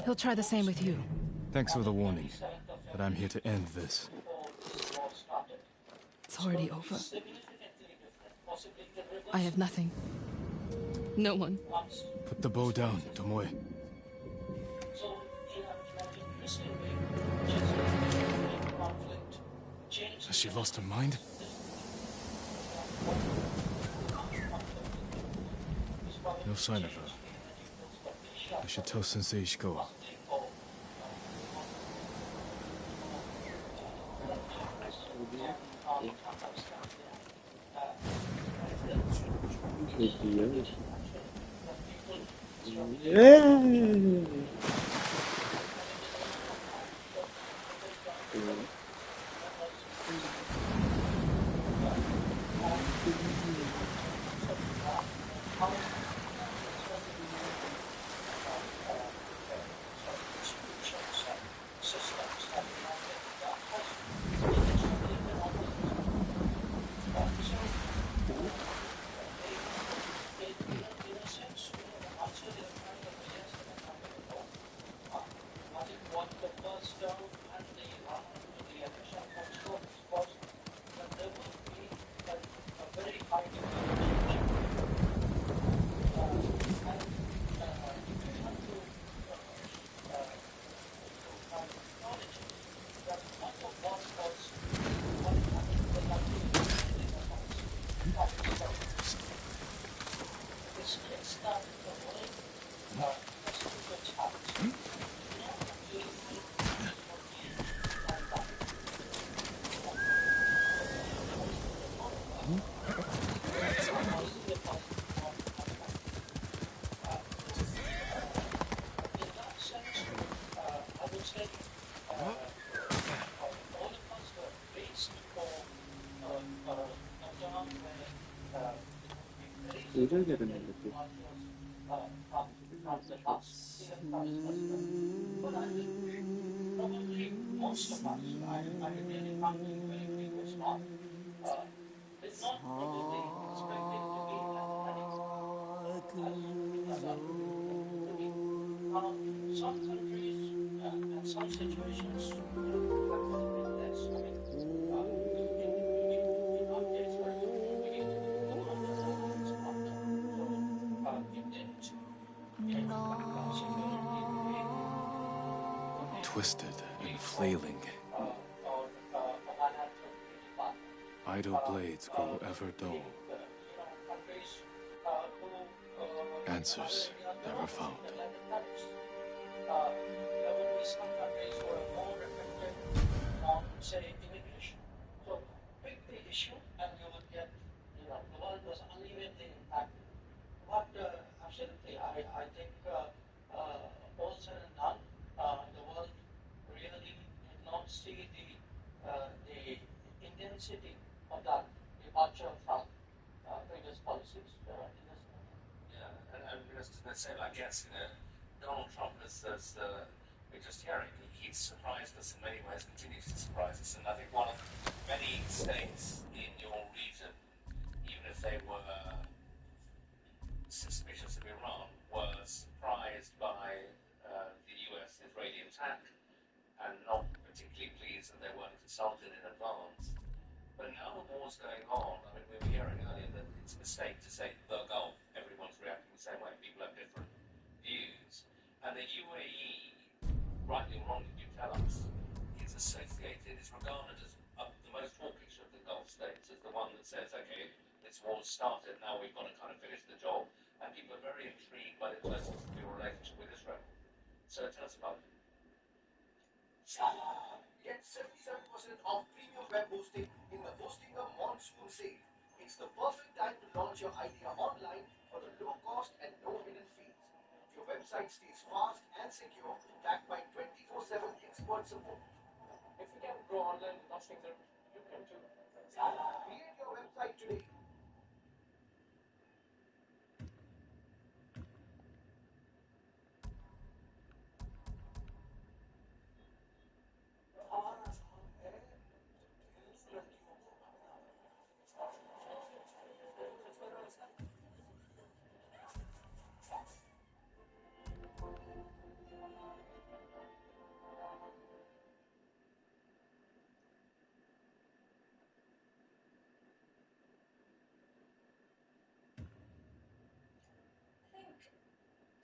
He'll try the same with you. Thanks for the warning, but I'm here to end this. It's already over. I have nothing. No one. Put the bow down, Tomoe. Has she lost her mind? No sign of her. I should tell Sensei Ishikawa. Some countries and some situations have to be this. I mean, in our case, right, we need to be on this content. So we didn't get security. Twisted and flailing. Idle blades grow ever dull. Answers never found. There would be some countries who are more effective on, say, immigration. So pick the issue and you will get, the world was unevenly impacted. But absolutely, I think all said and done, the world really did not see the intensity of that departure from previous policies in this. Yeah, and just to say, I guess, Donald Trump is we're just hearing, he's surprised us in many ways, continues to surprise us, and I think one of many states in your region, even if they were suspicious of Iran, were surprised by the US-Israeli attack and not particularly pleased that they weren't consulted in advance. But now the war's going on, I mean, we were hearing earlier that it's a mistake to say the Gulf. Everyone's reacting the same way. People have different views. And the UAE, rightly or wrongly, you tell us, is associated, is regarded as the most hawkish of the Gulf states, as the one that says, okay, this war's started, now we've got to kind of finish the job. And people are very intrigued by the closeness of your relationship with Israel. So tell us about it. Get 77% off premium web hosting in the Hosting a Monsoon sale. It's the perfect time to launch your idea online for a low cost and no hidden fee.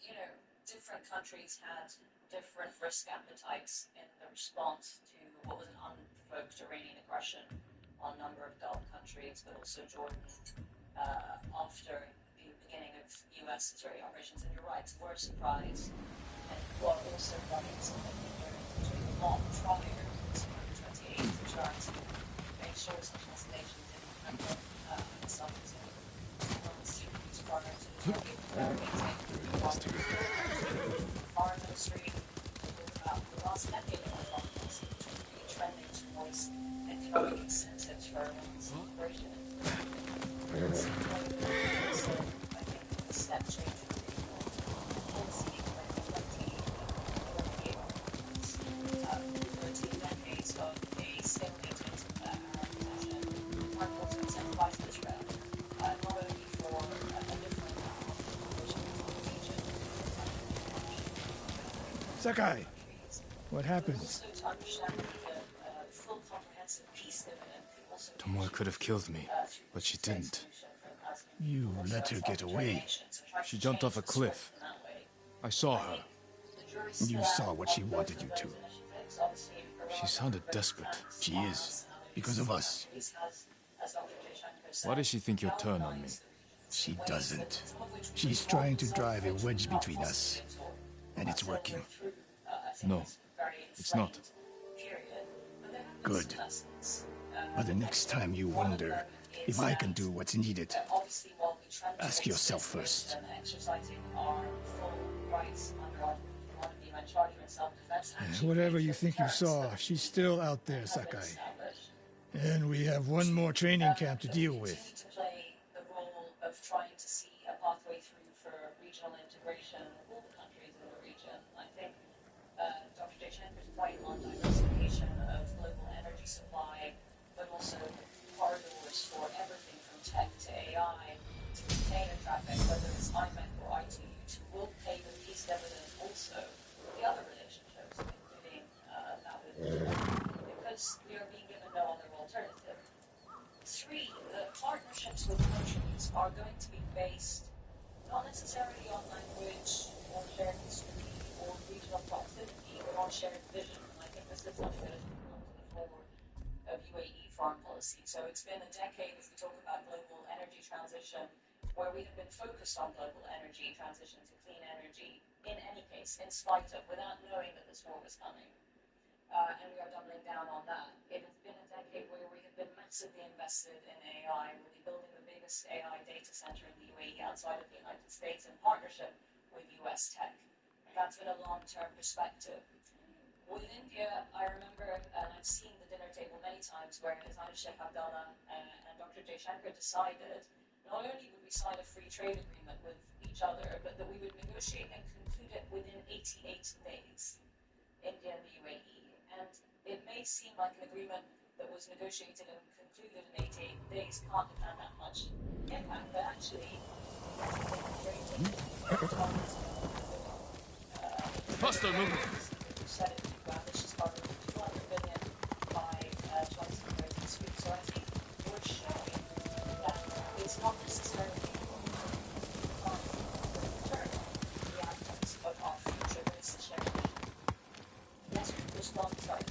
you know, different countries had different risk appetites in the response to what was an unprovoked Iranian aggression on a number of Gulf countries, but also Jordan after the beginning of U.S. Israeli operations. And you're right, we're surprised. And you are also right that we're doing a lot prior to 28 to try to make sure such an escalation didn't happen. Myself as one of the students prior to the meeting, foreign ministry, about the last decade of our foreign policy, which was really trending towards economic incentives for Iran's integration into the region. So I think a step change from the policy in 13 decades of a stalemated Arab position, are also incentivized Israel, not only for a different vision for the region, Sakai, what happened? also to understand the full comprehensive peace dividend. Tomoe could have killed me, but she didn't. You let her get away. She jumped off a cliff. I saw her. You saw what she wanted you to. She sounded desperate. She is, because of us. Why does she think you'll turn on me? She doesn't. She's trying to drive a wedge between us. And it's working. No, it's not. Good. But the next time you wonder if I can do what's needed, ask yourself first. Whatever you think you saw, she's still out there, Sakai. And we have one more training camp to deal with. Play the role of trying to see a pathway through for regional integration of all the countries in the region. I think Dr. Jayshankar's point on diversification of global energy supply, but also corridors for everything from tech to AI to container traffic, whether it's IMEC or I2U2, will pay the peace dividend also the other relationships, including that with Israel, because we are being given no other alternative. 3, the partnerships with countries are going to be based not necessarily on language or shared history or regional proximity, but on shared vision. And I think this is something that has come to the fore of UAE foreign policy. So it's been a decade, if we talk about global energy transition, where we have been focused on global energy transition to clean energy, in any case, in spite of, without knowing that this war was coming. And we are doubling down on that. It has been a decade where we have been massively invested in AI. We'll be building the biggest AI data center in the UAE outside of the United States in partnership with US tech. That's been a long-term perspective. With India, I remember, and I've seen the dinner table many times, where His Highness Sheikh Abdullah and Dr. Jayshankar decided not only would we sign a free trade agreement with each other, but that we would negotiate and conclude it within 88 days, India and the UAE. And it may seem like an agreement that was negotiated and concluded in 88 days can't have had that much impact, but actually, Faster, movement! Set it to ambitious target of 200 billion by 2032. So I think we're showing that it's not necessarily the outcomes of our future, but it's the shared vision. Yes, we've responded. Sorry.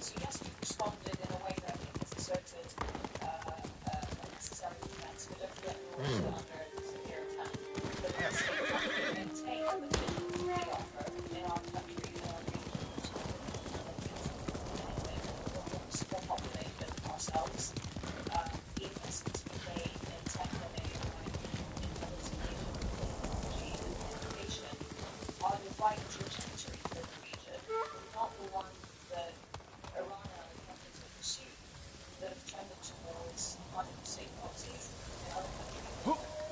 So yes, we've responded in a way that I think has asserted a necessary defense. We don't feel like we're also under severe attack. But at the same time, we maintain the vision we offer in our country, in our region, which is small population ourselves. The investments we made in tech and AI, in diversification, technology, and innovation are the right trajectory for the region, not the one that Iran and other countries have pursued, that have trended towards 100% proxies in other countries.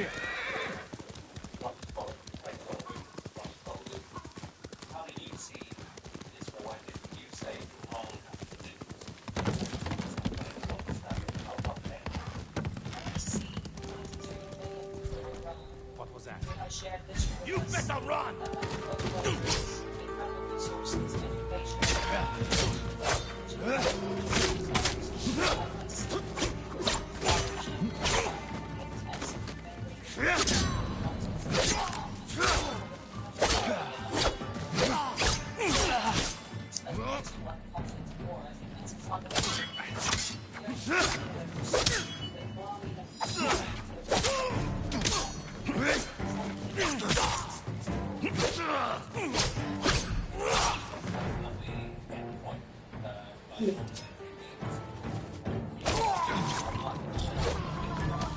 clear. How do you see this war ending? You say long What was that? You better run!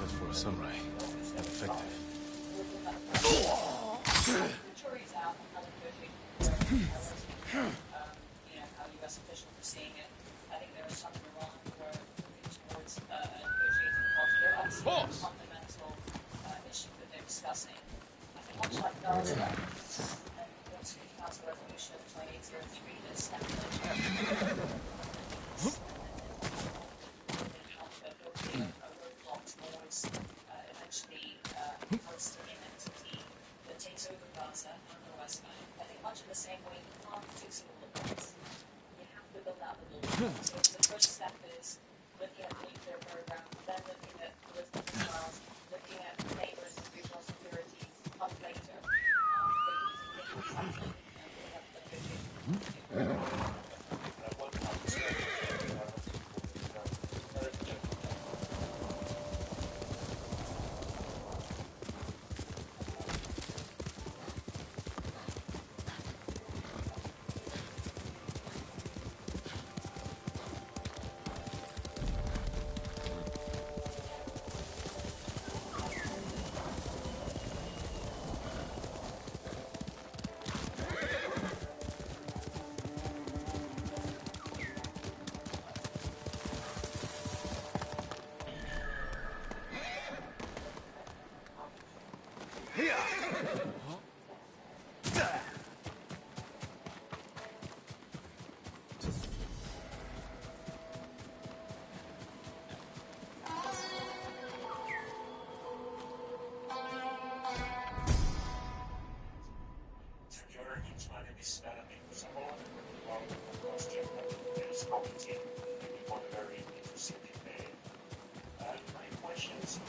Just for a samurai, effective. How U.S. officials are seeing it. I think there is something wrong where moving towards negotiating posture. That's a fundamental issue that they're discussing. I think much like Gaza and the Security Council Resolution 2803 that established roadblock towards eventually Palestinian entity that takes over Gaza and the West Bank. I think much in the same way you can't fix it all at once. You have to build out the building. So the first step is looking at the nuclear program, then looking at political missiles, looking at neighbors and regional security, up later. But you need to take something and put up negotiations.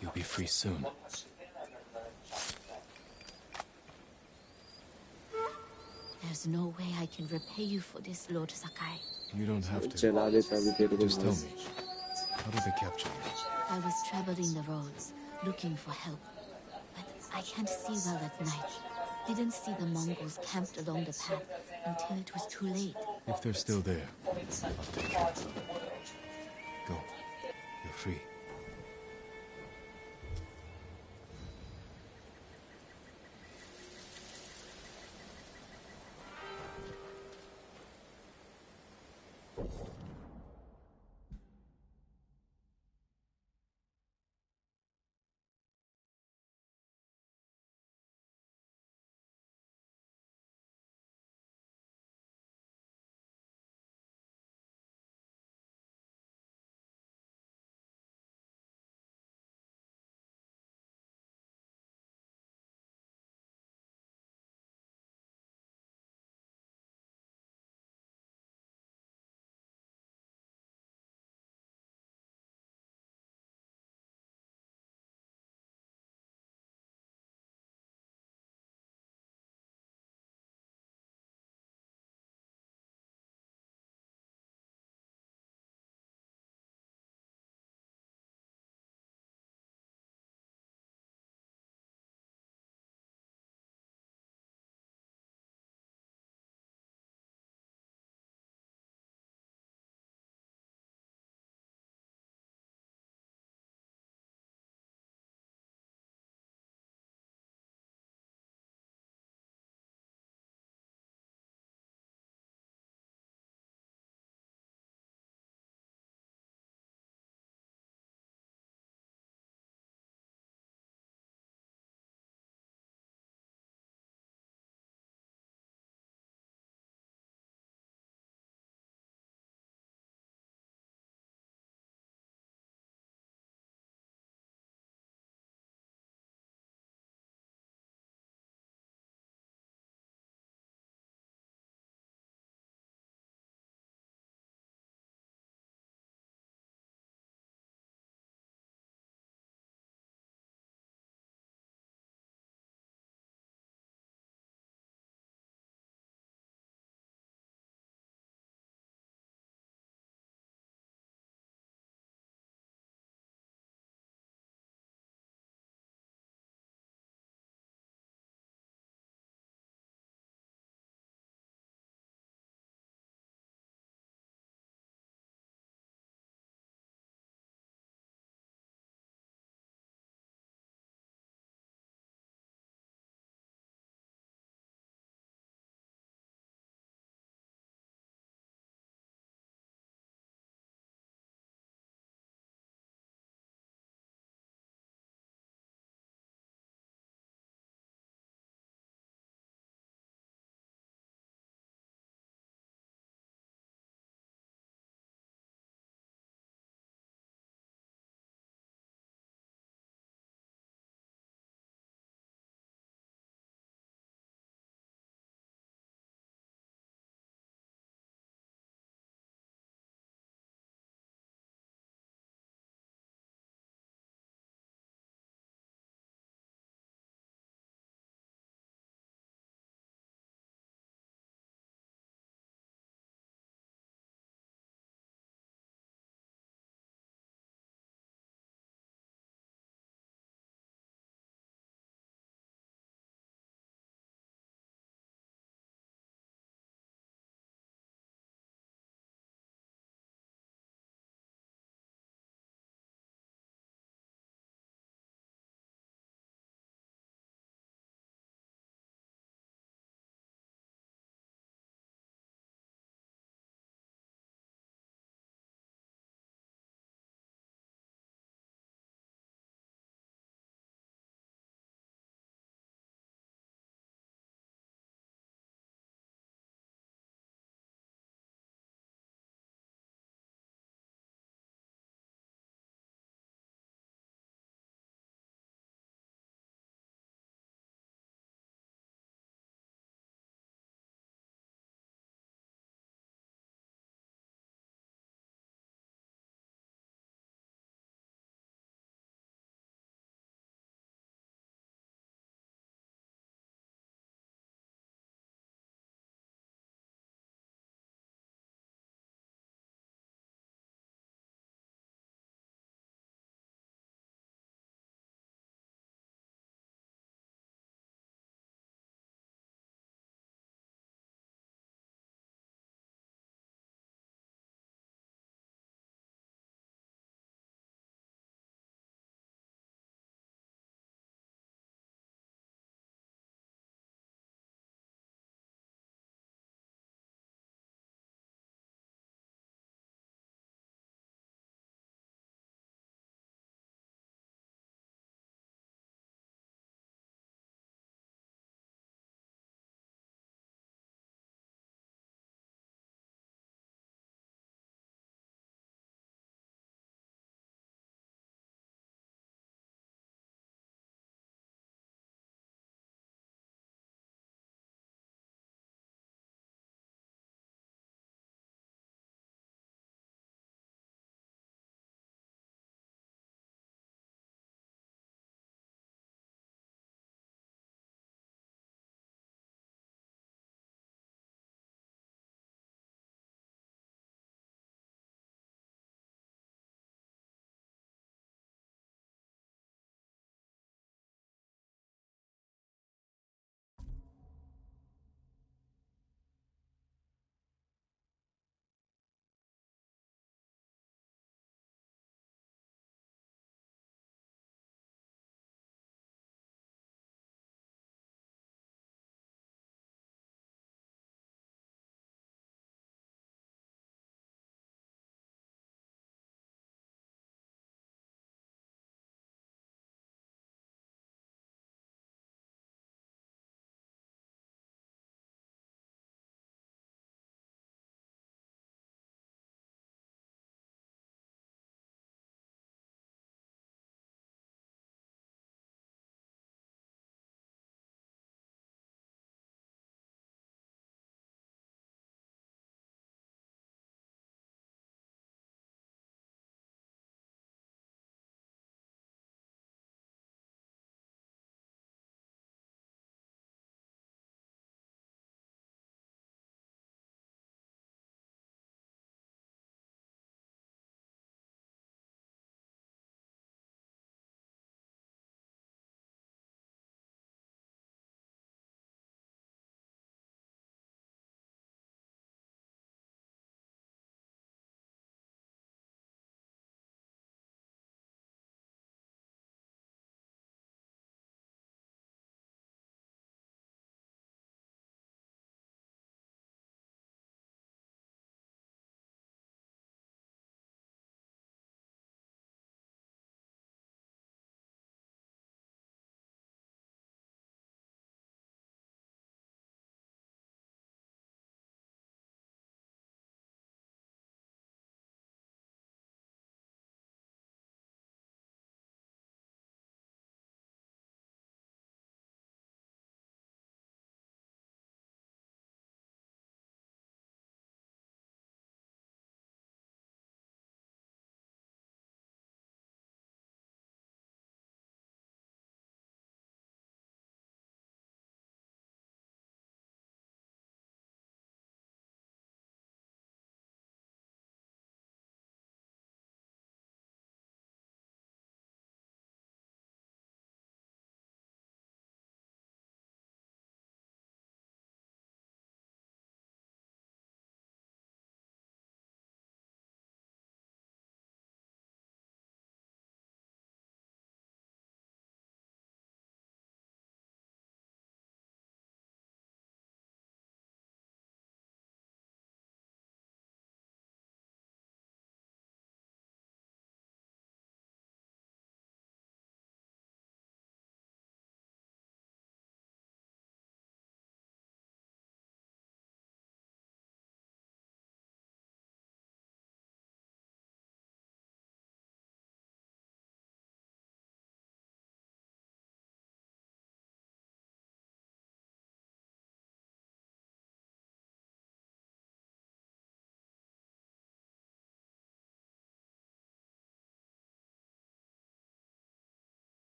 You'll be free soon. There's no way I can repay you for this, Lord Sakai. You don't have to. चला देता अभी तेरे को Just tell मार। me, how did they capture you? I was traveling the roads, looking for help. But I can't see well at night. Didn't see the Mongols camped along the path until it was too late. If they're still there, I'll take care. Go. You're free.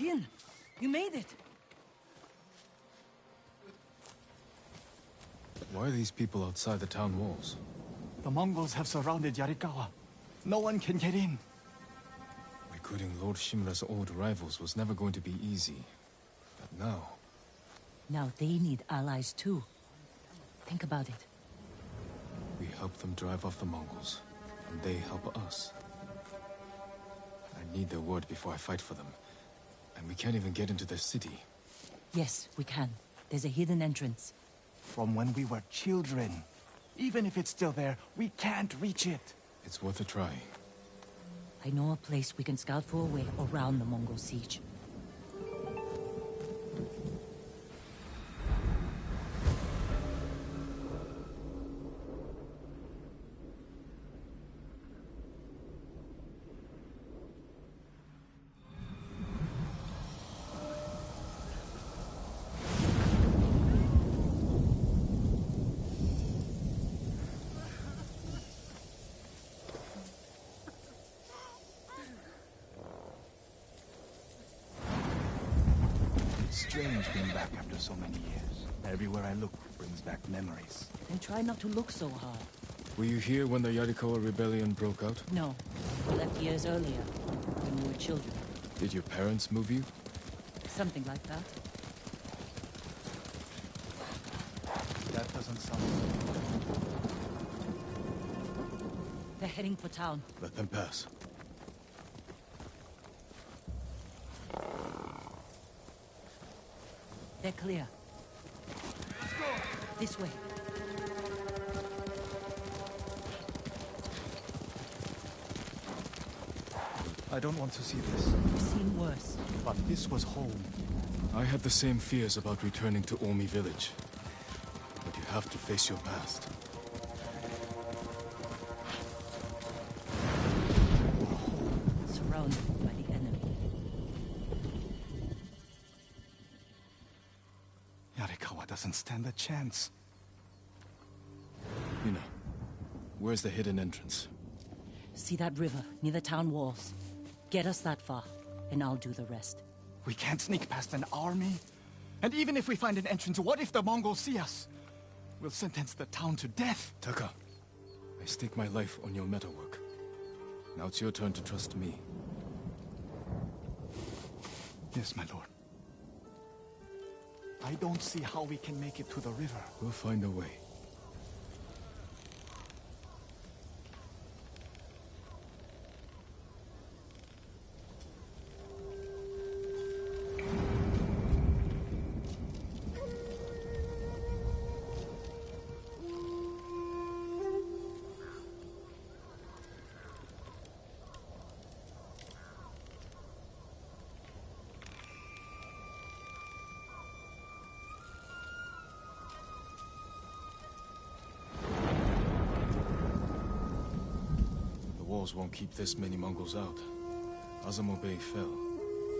Jin, you made it. Why are these people outside the town walls? The Mongols have surrounded Yarikawa. No one can get in. Recruiting Lord Shimura's old rivals was never going to be easy. But now... Now they need allies too. Think about it. We help them drive off the Mongols, and they help us. I need their word before I fight for them. And we can't even get into their city. Yes, we can. There's a hidden entrance. From when we were children. Even if it's still there, we can't reach it. It's worth a try. I know a place we can scout for a way around the Mongol siege. Strange being back after so many years. Everywhere I look brings back memories. And try not to look so hard. Were you here when the Yarikawa rebellion broke out? No. We left years earlier, when we were children. Did your parents move you? Something like that. That doesn't sound... They're heading for town. Let them pass. They're clear. Let's go! This way. I don't want to see this. We've seen worse. But this was home. I had the same fears about returning to Omi village. But you have to face your past. Surrounded by the enemy. Yarikawa doesn't stand a chance. Yuna, where's the hidden entrance? See that river near the town walls? Get us that far, and I'll do the rest. We can't sneak past an army. And even if we find an entrance, what if the Mongols see us? We'll sentence the town to death. Taka, I stake my life on your metalwork. Now it's your turn to trust me. Yes, my lord. I don't see how we can make it to the river. We'll find a way. Won't keep this many Mongols out. Azamo Bay fell.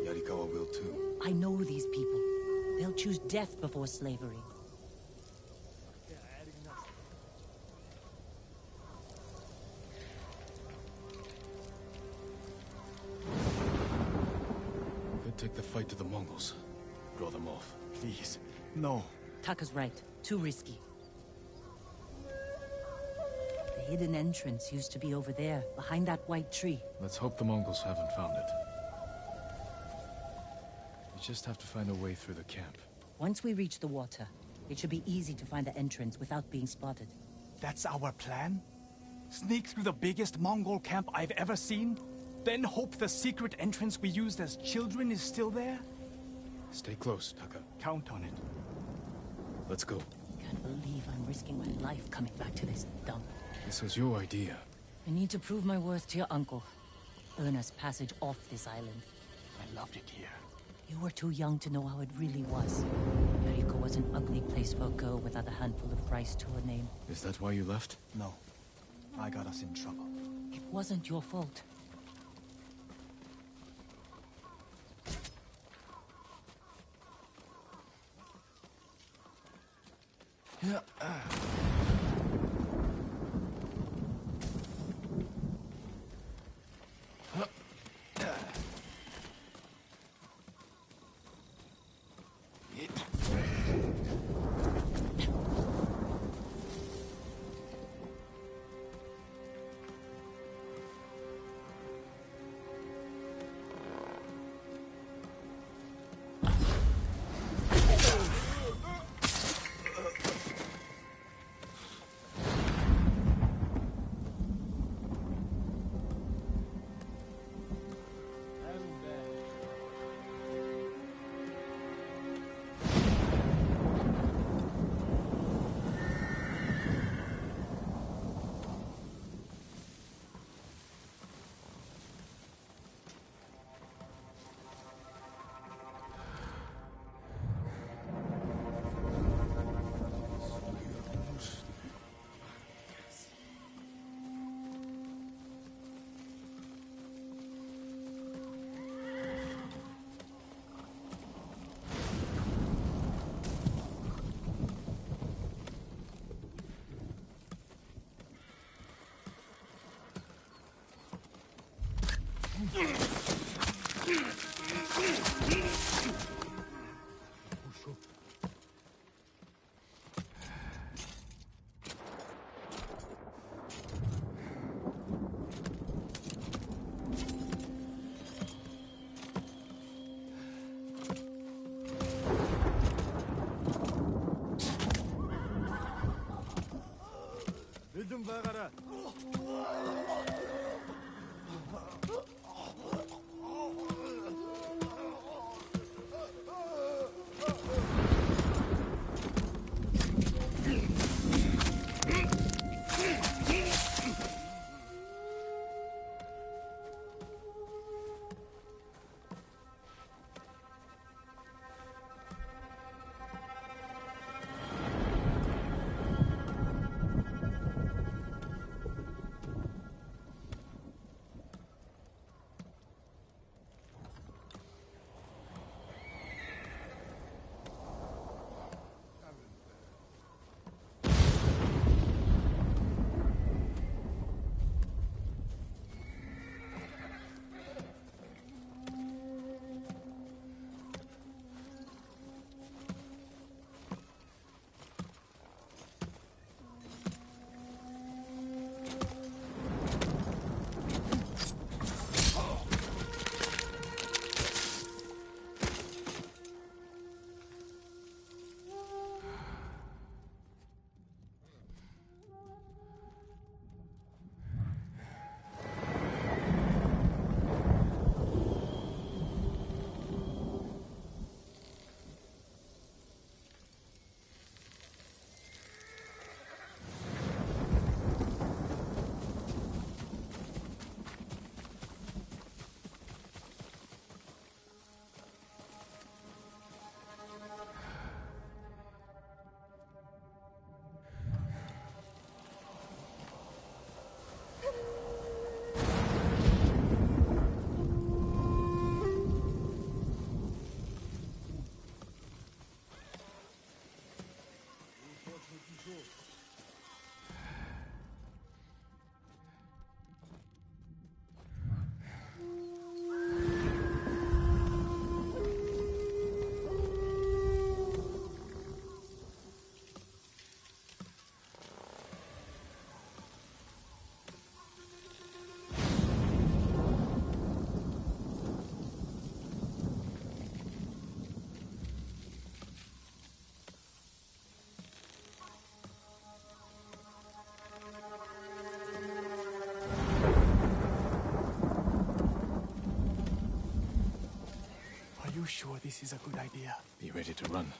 Yarikawa will too. I know these people. They'll choose death before slavery. Could take the fight to the Mongols. Draw them off. Please, no. Taka's right. Too risky. The hidden entrance used to be over there, behind that white tree. Let's hope the Mongols haven't found it. We just have to find a way through the camp. Once we reach the water, it should be easy to find the entrance without being spotted. That's our plan? Sneak through the biggest Mongol camp I've ever seen? Then hope the secret entrance we used as children is still there? Stay close, Taka. Count on it. Let's go. Can't believe I'm risking my life coming back to this dump. This was your idea. I need to prove my worth to your uncle. Earn us passage off this island. I loved it here. You were too young to know how it really was. Yariko was an ugly place for a girl without a handful of rice to her name. Is that why you left? No. I got us in trouble. It wasn't your fault. Are you sure this is a good idea? Be ready to run.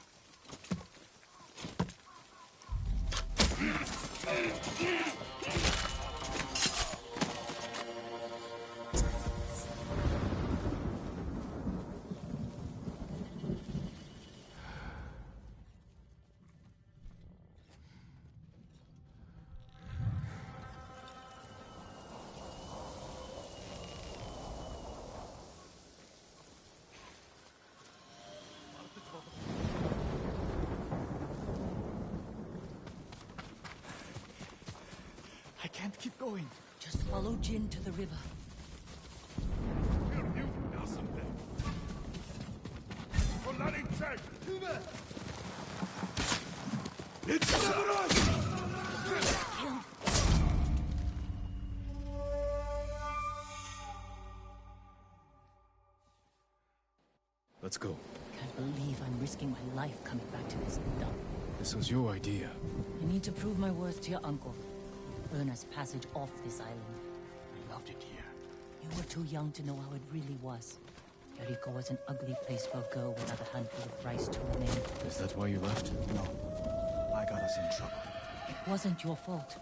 I can't keep going. Just follow Jin to the river. Let's go. Can't believe I'm risking my life coming back to this dump. This was your idea. I need to prove my worth to your uncle. Earn us passage off this island. I loved it here. You were too young to know how it really was. Jericho was an ugly place for a girl without a handful of rice to her name. Is that why you left? No. I got us in trouble. It wasn't your fault.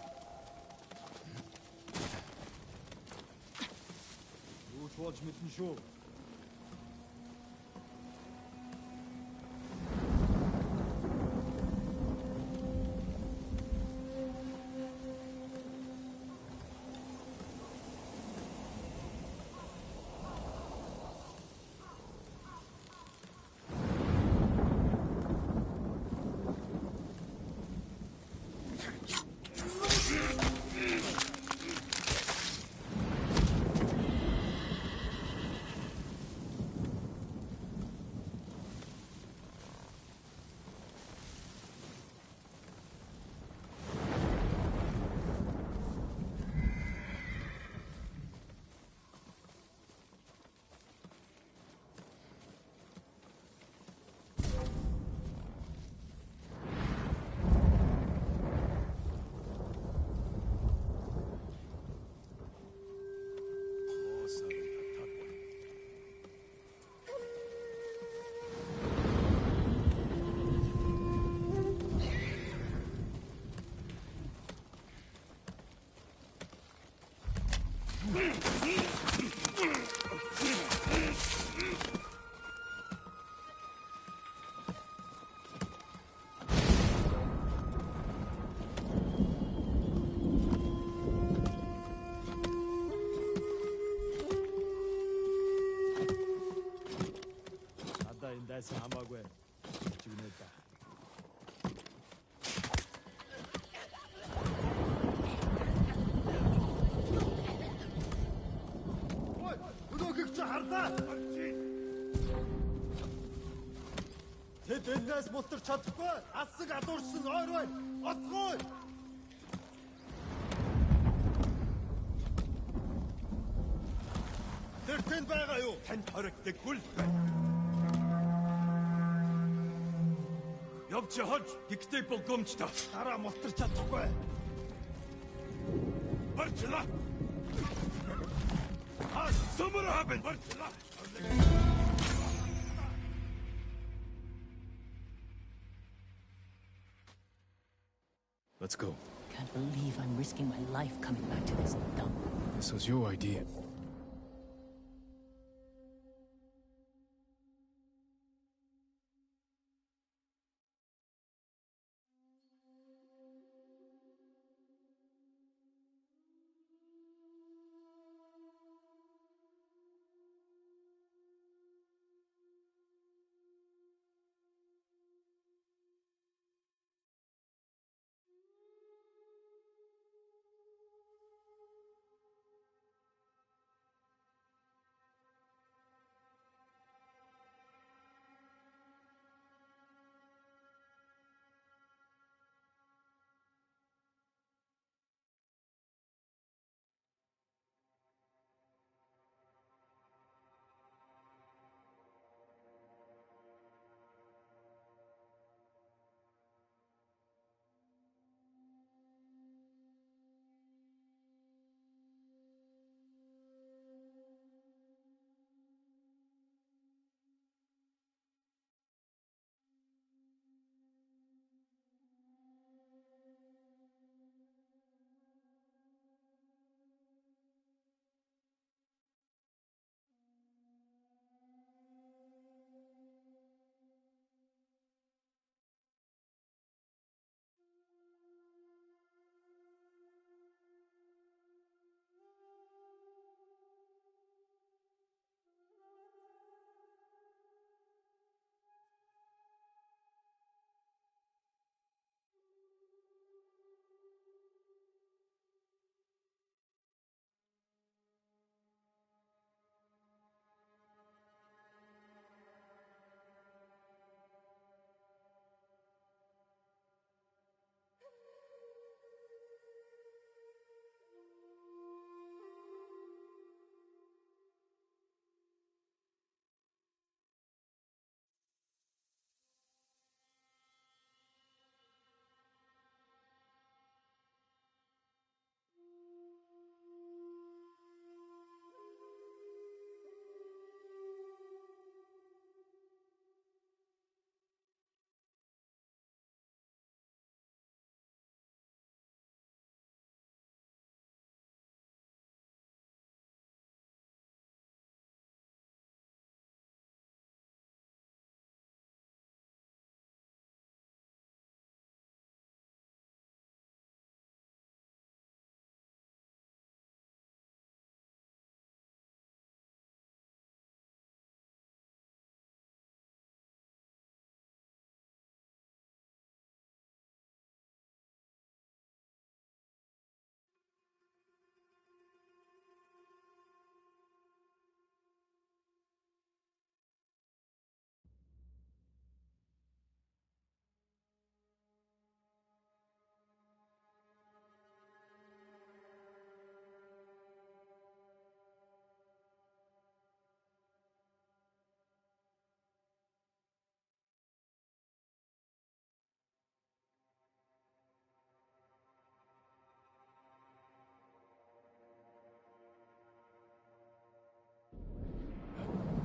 Өнөөгч харлаа. Тэд энэс мултар чадахгүй. Асаг адуурсан ойр бай. Оцгой. Тэр тэнд байгаа юу? Танд хоригддаггүй л байна. Явж хож. Гэхдээ богомжтой. Дараа мултар чадахгүй. Барчла. Somewhere happened. Let's go. Can't believe I'm risking my life coming back to this dump. This was your idea.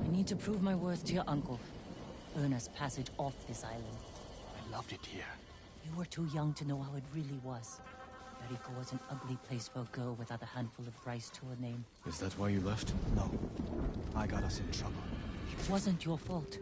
I need to prove my worth to your uncle. Earn us passage off this island. I loved it here. You were too young to know how it really was. Jericho was an ugly place for a girl without a handful of rice to her name. Is that why you left? No. I got us in trouble. It wasn't your fault.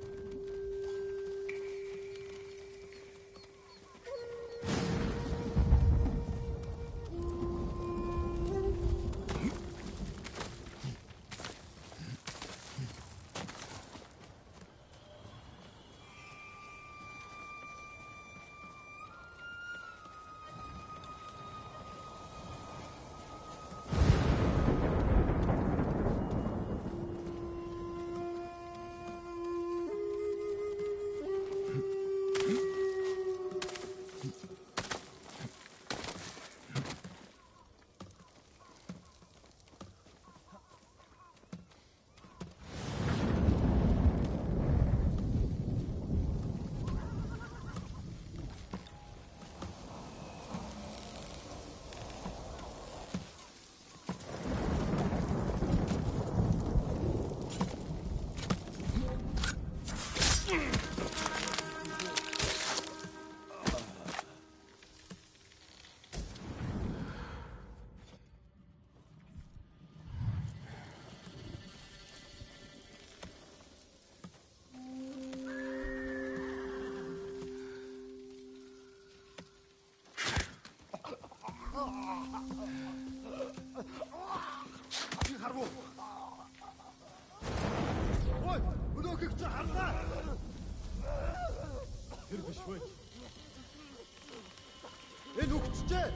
харав уу? Ой, өнөөхийг чи харлаа. Тэр биш вэ? Энэ үгчжээ.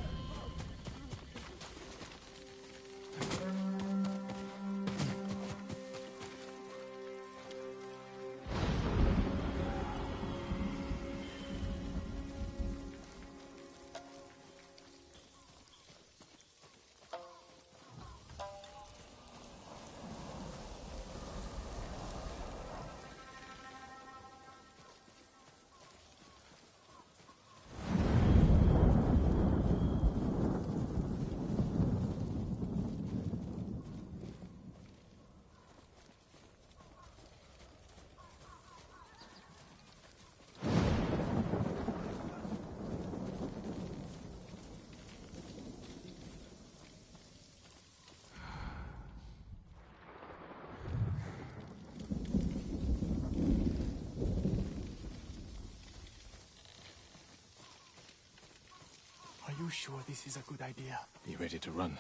Are you sure this is a good idea? Be ready to run.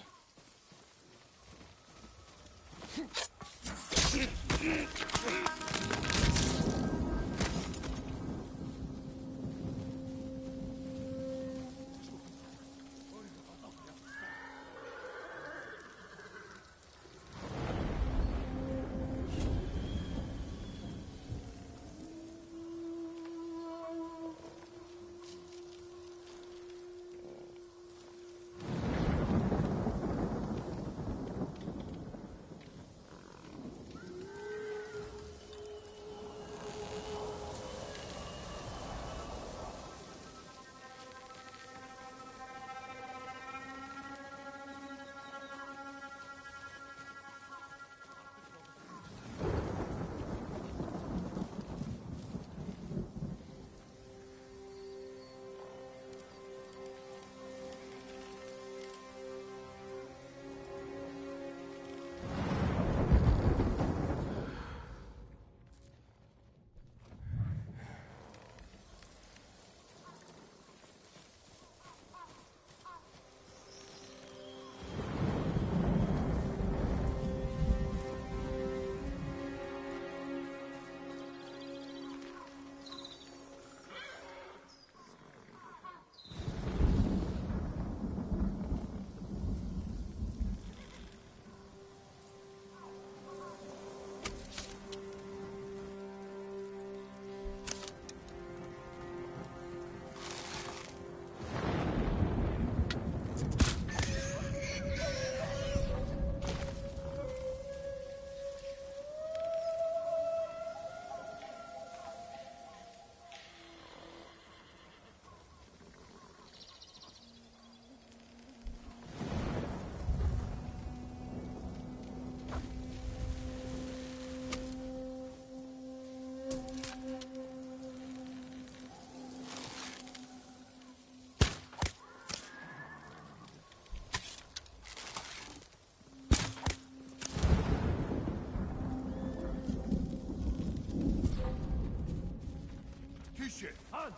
Han!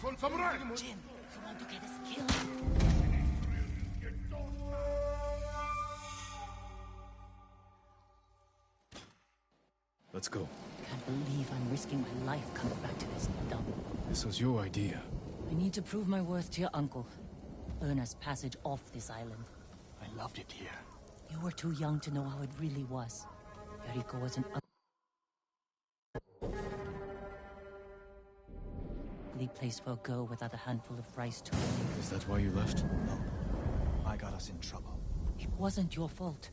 Full samurai! Jin, you want to get us killed? Let's go. Can't believe I'm risking my life coming back to this dump. This was your idea. I need to prove my worth to your uncle. Earn us passage off this island. I loved it here. You were too young to know how it really was. Yariko was an ugly place for a girl without a handful of rice to eat. Is that why you left? No. I got us in trouble. It wasn't your fault.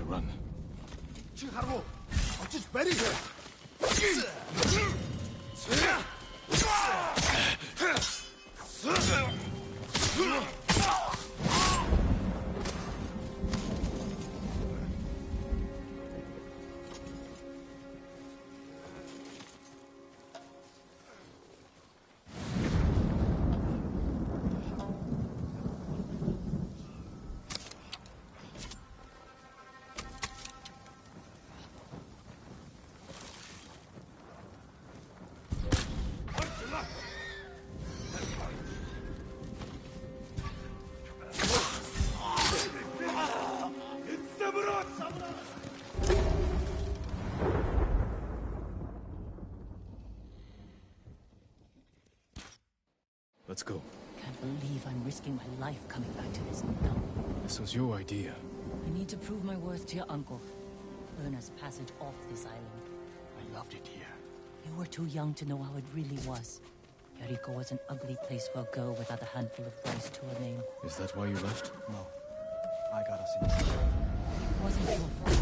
run. Chiharu, I'll just bury her. Let's go. Can't believe I'm risking my life coming back to this. No. This was your idea. I need to prove my worth to your uncle. Earn us passage off this island. I loved it here. You were too young to know how it really was. Yariko was an ugly place for a girl without a handful of rice to her name. Is that why you left? No. I got us in trouble. It wasn't your fault.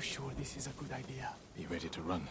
Sure this is a good idea. Be ready to run.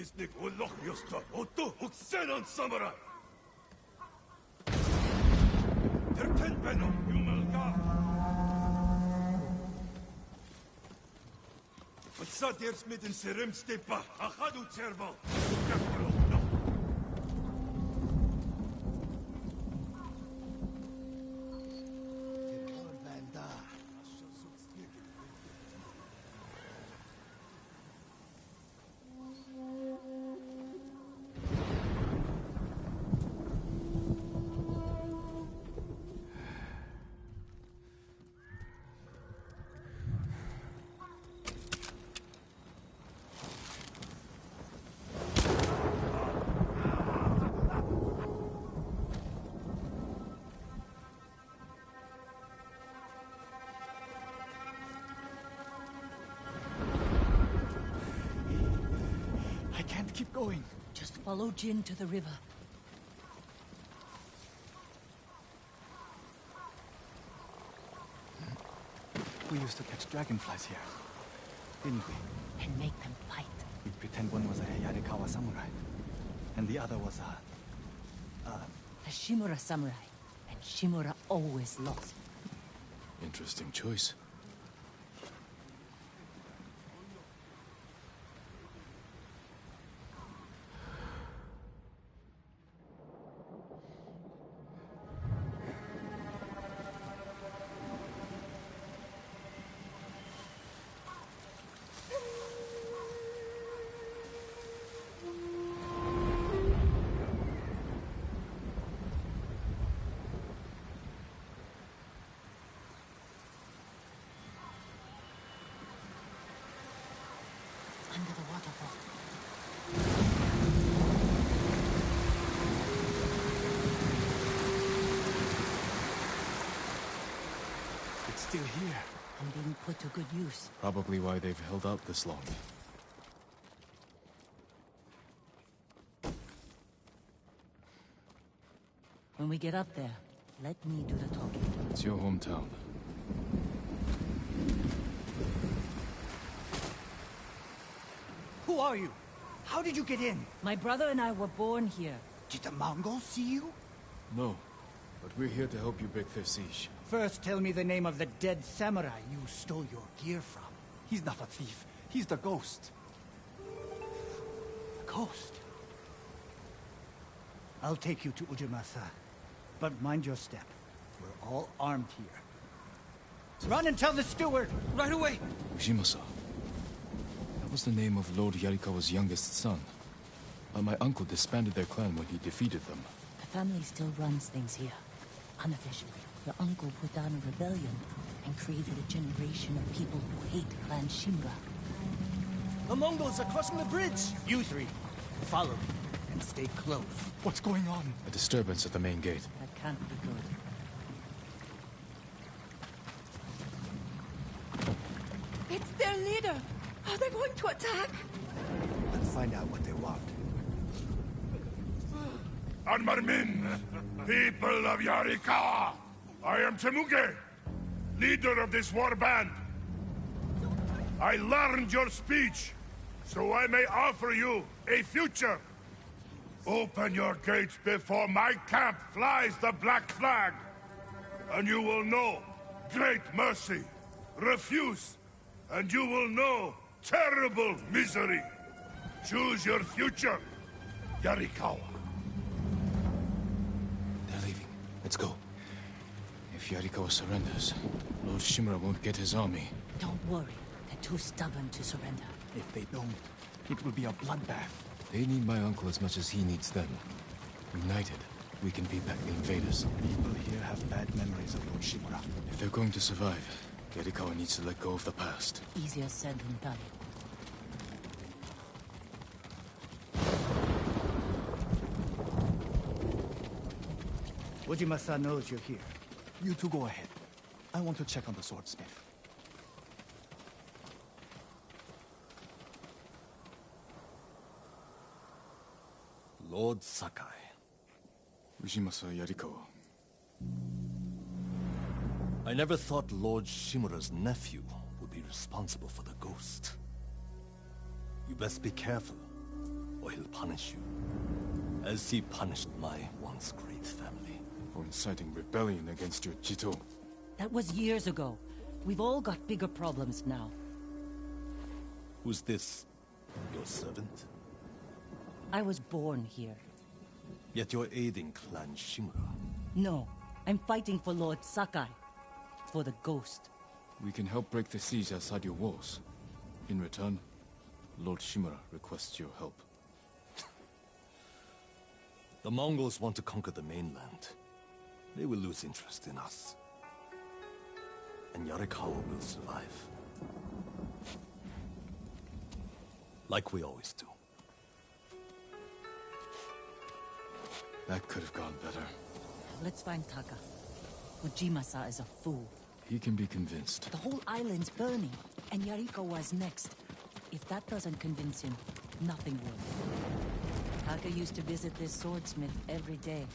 Isnik ulloch justa, otto huksenan samurai. Terken beno, yumelga. Wat eerst met een serum stepa, achadu terval. Keep going. Just follow Jin to the river. We used to catch dragonflies here, didn't we? And make them fight. We'd pretend one was a Yarikawa samurai, and the other was a Shimura samurai. And Shimura always lost. Interesting choice. still here. And being put to good use. Probably why they've held out this long. When we get up there, let me do the talking. It's your hometown. Who are you? How did you get in? My brother and I were born here. Did the Mongols see you? No, but we're here to help you break their siege. First, tell me the name of the dead samurai you stole your gear from. He's not a thief. He's the ghost. The ghost? I'll take you to Ujimasa. But mind your step. We're all armed here. Run and tell the steward! Right away! Ujimasa. That was the name of Lord Yarikawa's youngest son. But my uncle disbanded their clan when he defeated them. The family still runs things here. Unofficially. Your uncle put down a rebellion and created a generation of people who hate Clan Shimura. The Mongols are crossing the bridge! You three, follow me and stay close. What's going on? A disturbance at the main gate. That can't be good. It's their leader. Are they going to attack? Let's find out what they want. Armarmin, people of Yarikawa, I am Temuge, leader of this war band. I learned your speech, so I may offer you a future. Open your gates before my camp flies the black flag, and you will know great mercy. Refuse, and you will know terrible misery. Choose your future, Yarikawa. They're leaving. Let's go. If Yarikawa surrenders, Lord Shimura won't get his army. Don't worry. They're too stubborn to surrender. If they don't, it will be a bloodbath. They need my uncle as much as he needs them. United, we can beat back the invaders. People here have bad memories of Lord Shimura. If they're going to survive, Yarikawa needs to let go of the past. Easier said than done. Ujimasa knows you're here. You two go ahead. I want to check on the swordsmith. Lord Sakai. Ujimasa Yarikawa. I never thought Lord Shimura's nephew would be responsible for the ghost. You best be careful, or he'll punish you, as he punished my once great family. For inciting rebellion against your Jito. That was years ago. We've all got bigger problems now. Who's this? Your servant? I was born here. Yet you're aiding Clan Shimura. No, I'm fighting for Lord Sakai. For the ghost. We can help break the siege outside your walls. In return, Lord Shimura requests your help. The Mongols want to conquer the mainland. They will lose interest in us. And Yarikawa will survive. Like we always do. That could have gone better. Let's find Taka. Ujimasa is a fool. He can be convinced. The whole island's burning, and Yarikawa's next. If that doesn't convince him, nothing will. Taka used to visit this swordsmith every day.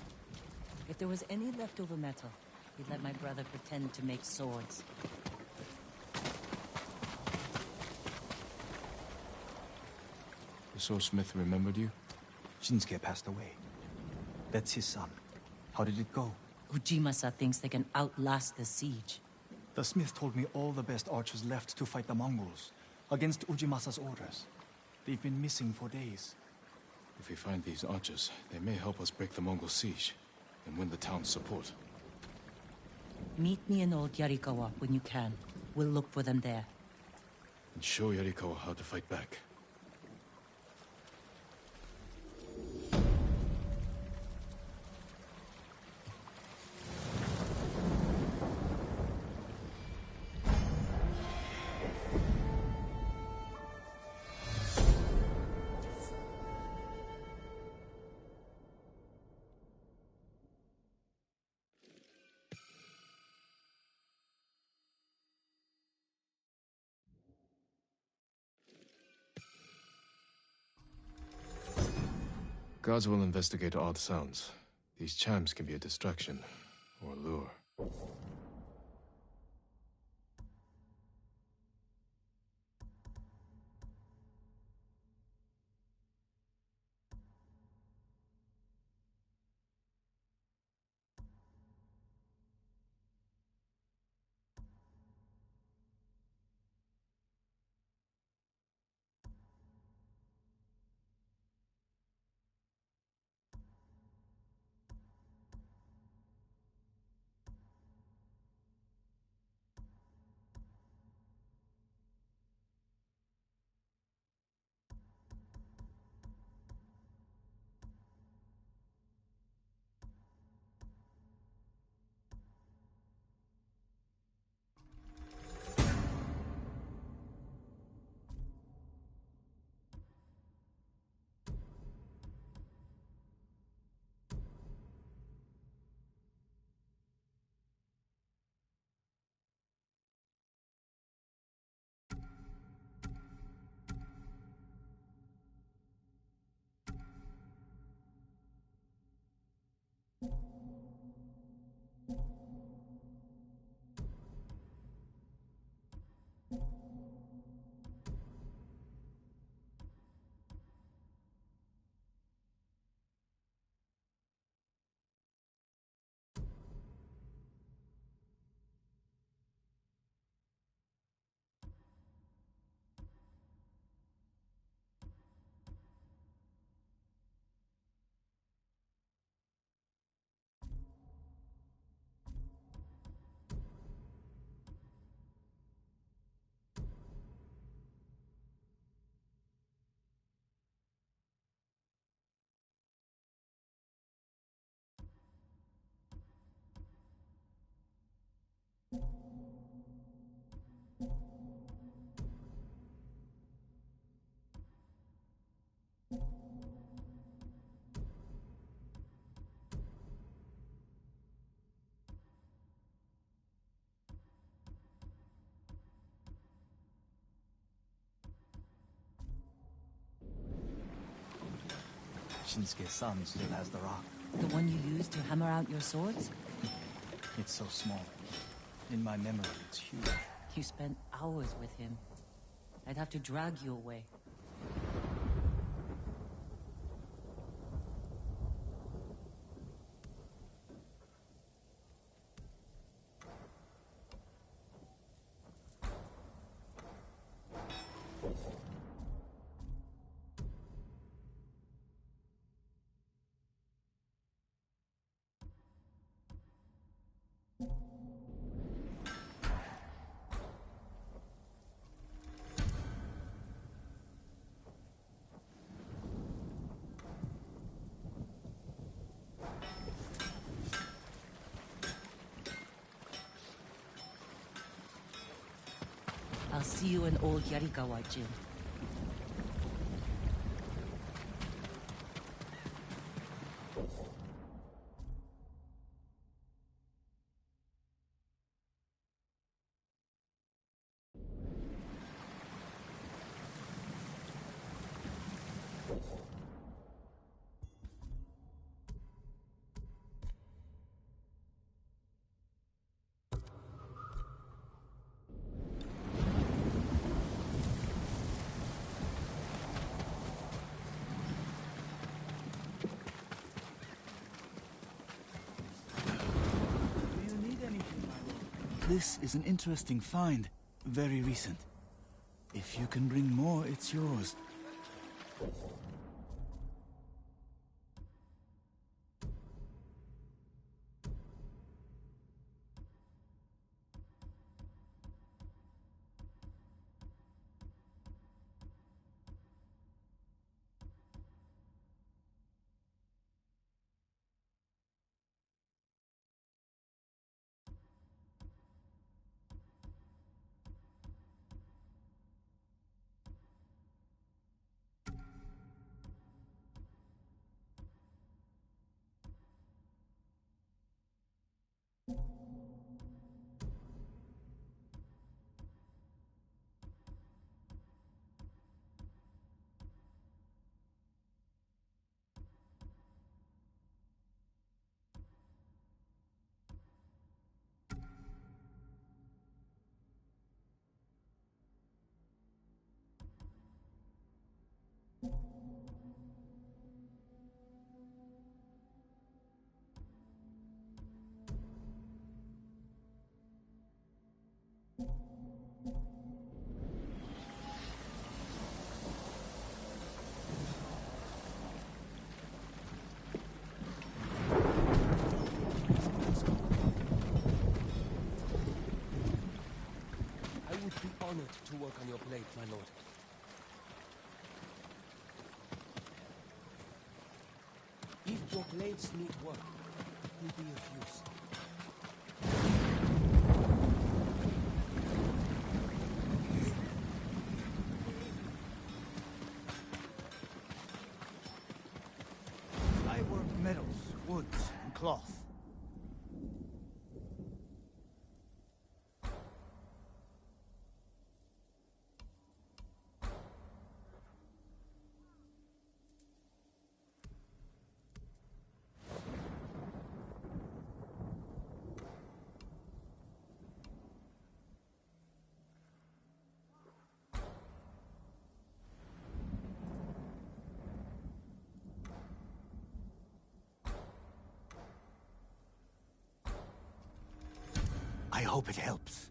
If there was any leftover metal, he'd let my brother pretend to make swords. The swordsmith remembered you? Shinsuke passed away. That's his son. How did it go? Ujimasa thinks they can outlast the siege. The smith told me all the best archers left to fight the Mongols, against Ujimasa's orders. They've been missing for days. If we find these archers, they may help us break the Mongol siege and win the town's support. Meet me in Old Yarikawa when you can. We'll look for them there. And show Yarikawa how to fight back. Guards will investigate odd sounds. These chimes can be a distraction or lure. Shinsuke's son still has the rock. The one you used to hammer out your swords? It's so small. In my memory, it's huge. You spent hours with him. I'd have to drag you away. I'll see you in old Yarikawa, Jin. This is an interesting find. Very recent. If you can bring more, it's yours. honored to work on your blade, my lord. If your blades need work, will be of use. I work metals, woods, and cloth. I hope it helps.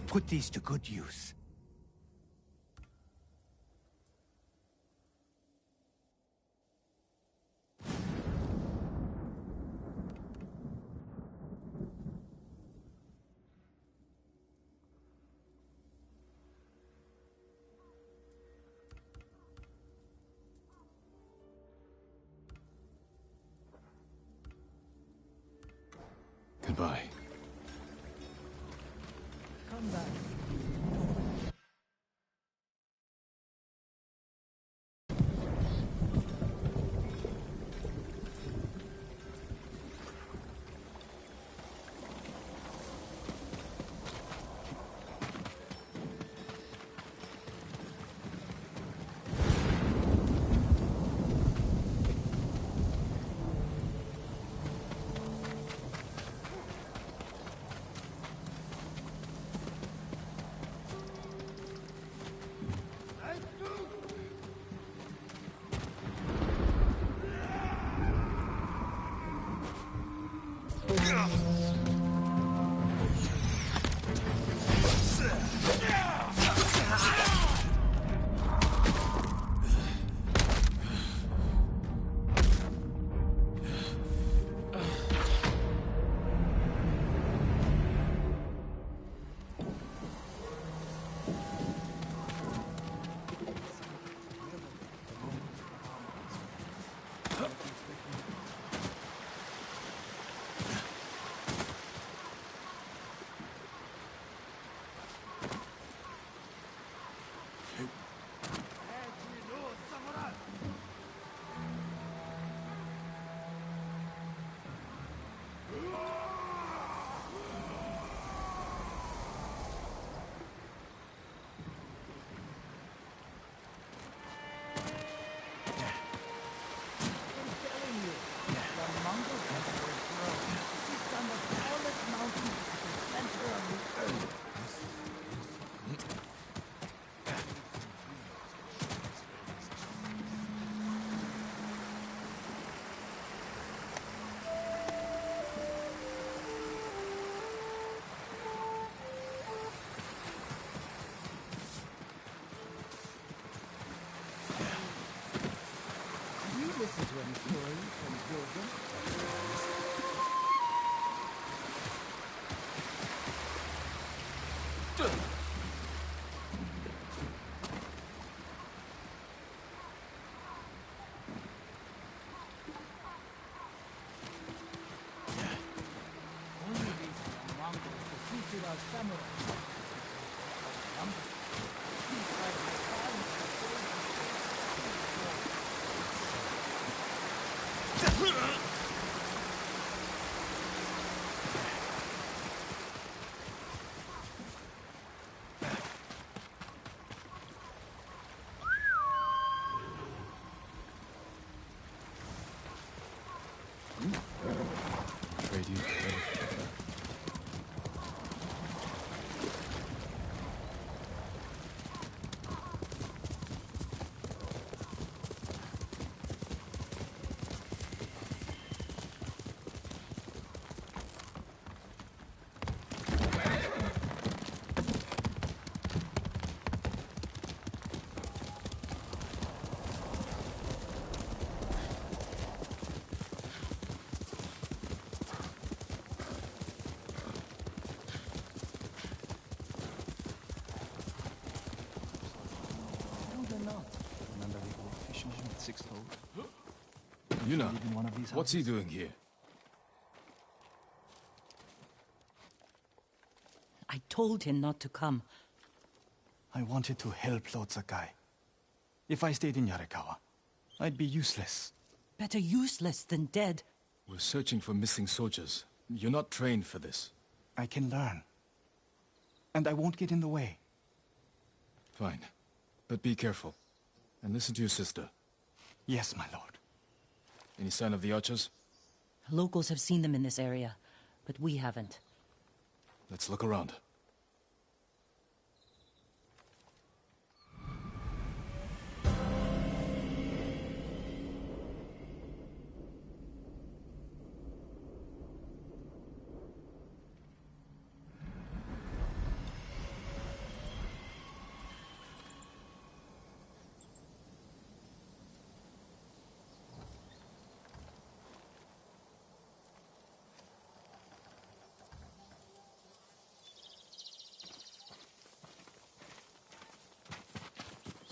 put these to good use. Goodbye. Come back. Listen to any stories from Jordan? Only reason the Mongols defeated our samurai. Afraid you. Yuna, what's he doing here? I told him not to come. I wanted to help Lord Sakai. If I stayed in Yarikawa, I'd be useless. Better useless than dead. We're searching for missing soldiers. You're not trained for this. I can learn. And I won't get in the way. Fine. But be careful. And listen to your sister. Yes, my lord. Any sign of the archers? Locals have seen them in this area, but we haven't. Let's look around.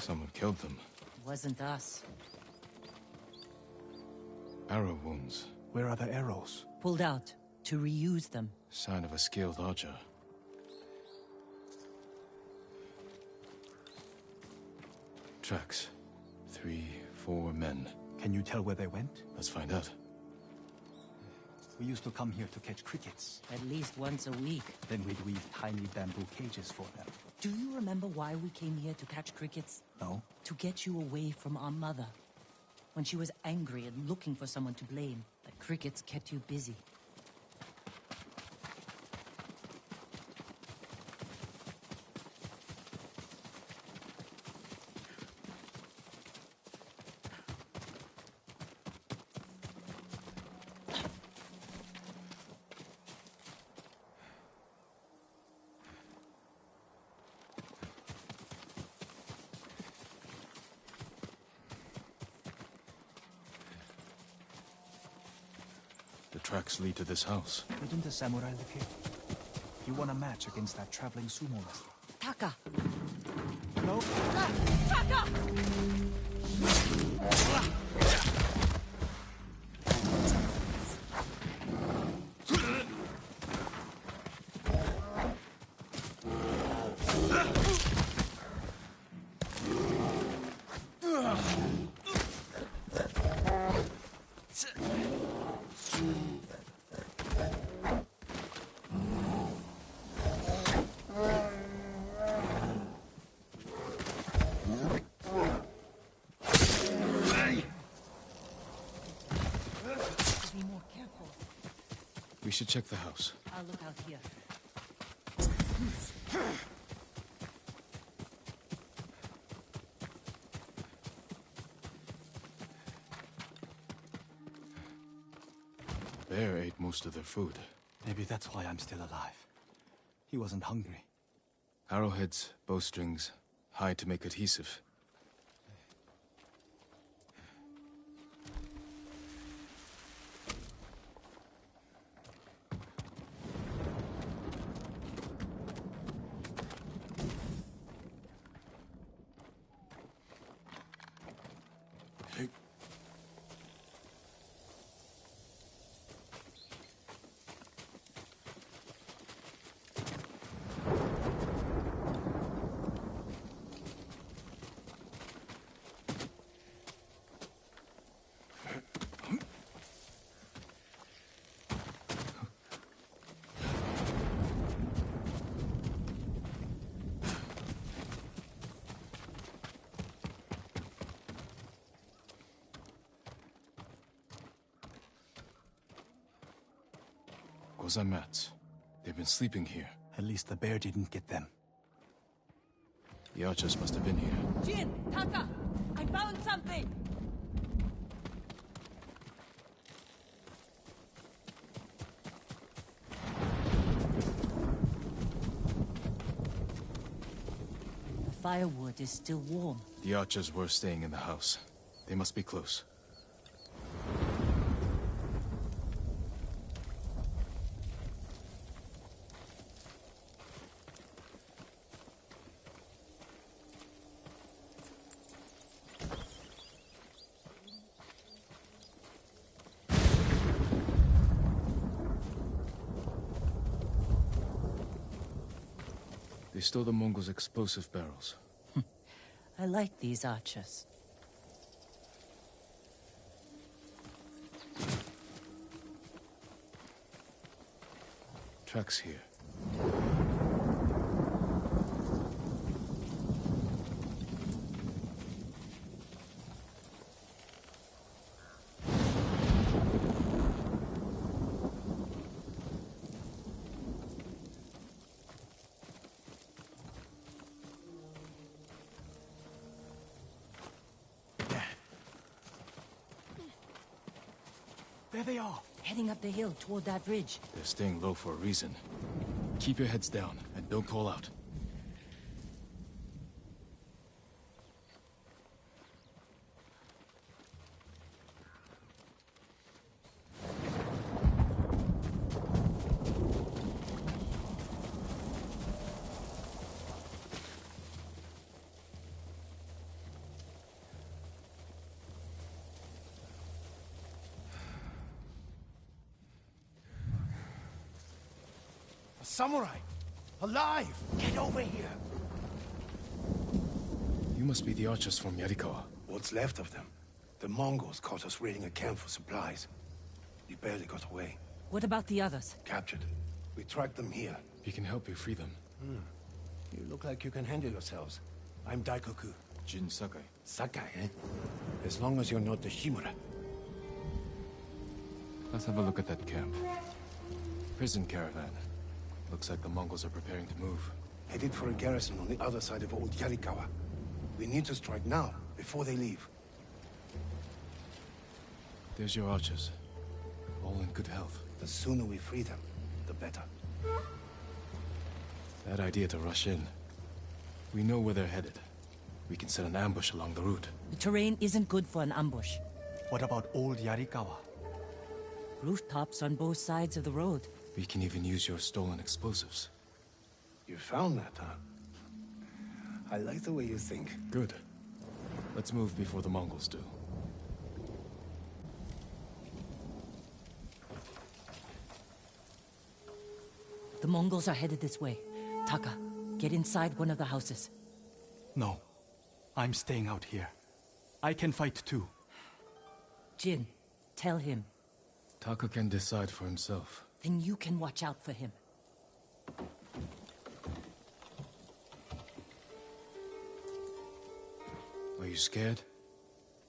Someone killed them. Wasn't us. Arrow wounds. Where are the arrows? Pulled out to reuse them. Sign of a skilled archer. Tracks. 3, 4 men. Can you tell where they went? Let's find out. We used to come here to catch crickets. At least once a week. Then we'd weave tiny bamboo cages for them. Do you remember why we came here to catch crickets? No. To get you away from our mother. When she was angry and looking for someone to blame, the crickets kept you busy. The tracks lead to this house. Didn't the samurai live here? He won a match against that traveling sumo wrestler. Taka! No? Taka! We should check the house. I'll look out here. Bear ate most of their food. Maybe that's why I'm still alive. He wasn't hungry. Arrowheads, bowstrings, hide to make adhesive. Gozan mats. They've been sleeping here. At least the bear didn't get them. The archers must have been here. Jin! Taka! I found something! The firewood is still warm. The archers were staying in the house. They must be close. They stole the Mongols' explosive barrels. I like these archers. Tracks here. There they are. Heading up the hill toward that ridge. They're staying low for a reason. Keep your heads down and don't call out. samurai! Alive! Get over here! You must be the archers from Yarikawa. What's left of them? The Mongols caught us raiding a camp for supplies. We barely got away. What about the others? Captured. We tracked them here. We can help you free them. You look like you can handle yourselves. I'm Daikoku. Jin Sakai. Sakai, eh? As long as you're not the Shimura. Let's have a look at that camp. Prison caravan. Looks like the Mongols are preparing to move. Headed for a garrison on the other side of Old Yarikawa. We need to strike now, before they leave. There's your archers. All in good health. The sooner we free them, the better. Bad idea to rush in. We know where they're headed. We can set an ambush along the route. The terrain isn't good for an ambush. What about Old Yarikawa? Rooftops on both sides of the road. We can even use your stolen explosives. You found that, huh? I like the way you think. Good. Let's move before the Mongols do. The Mongols are headed this way. Taka, get inside one of the houses. No. I'm staying out here. I can fight too. Jin, tell him. Taka can decide for himself. Then you can watch out for him. Are you scared?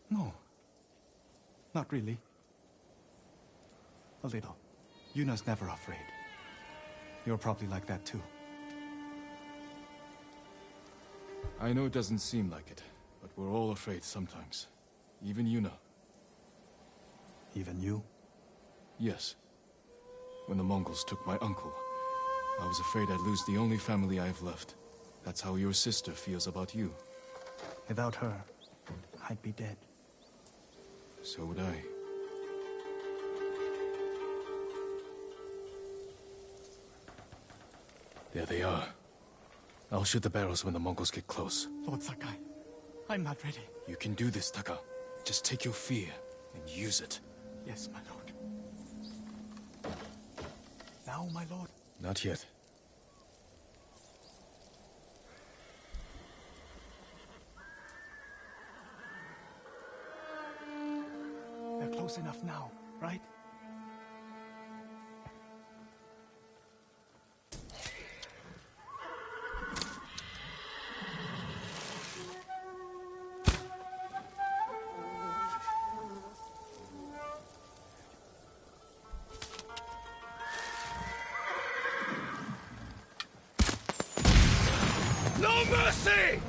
No. Not really. A little. Yuna's never afraid. You're probably like that too. I know it doesn't seem like it, but we're all afraid sometimes. Even Yuna. Even you? Yes. When the Mongols took my uncle, I was afraid I'd lose the only family I have left. That's how your sister feels about you. Without her, I'd be dead. So would I. There they are. I'll shoot the barrels when the Mongols get close. Lord Sakai, I'm not ready. You can do this, Taka. Just take your fear and use it. Yes, my lord. Now, my lord? Not yet. They're close enough now, right? No mercy!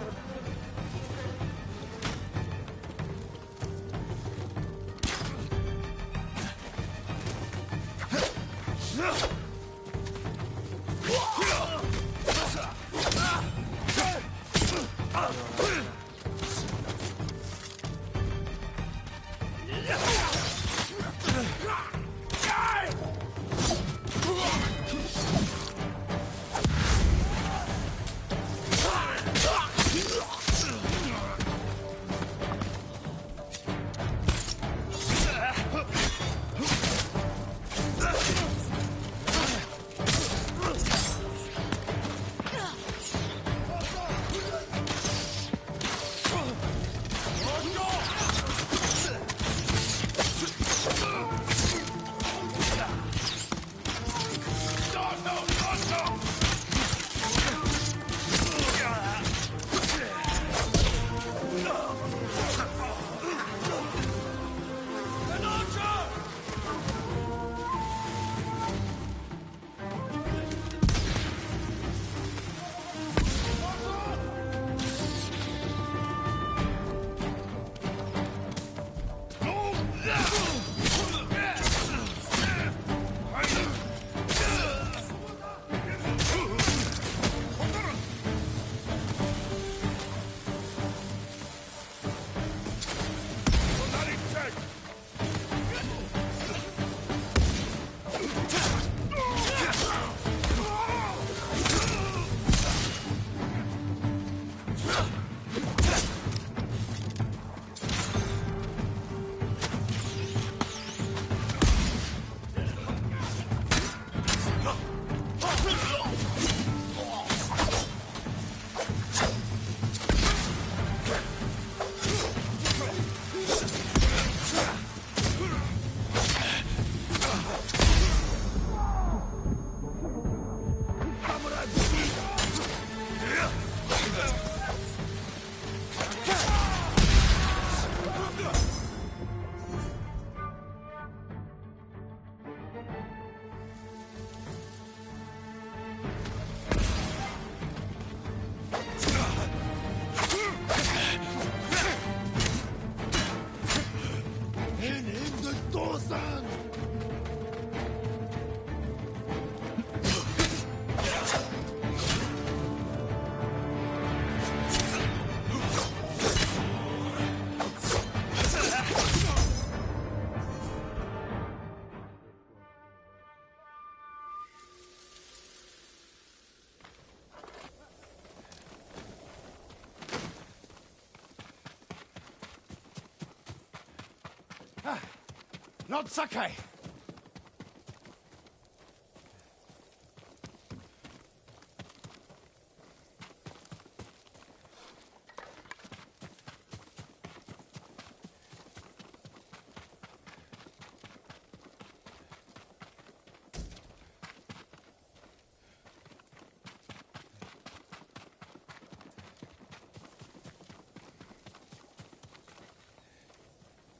Not Sakai!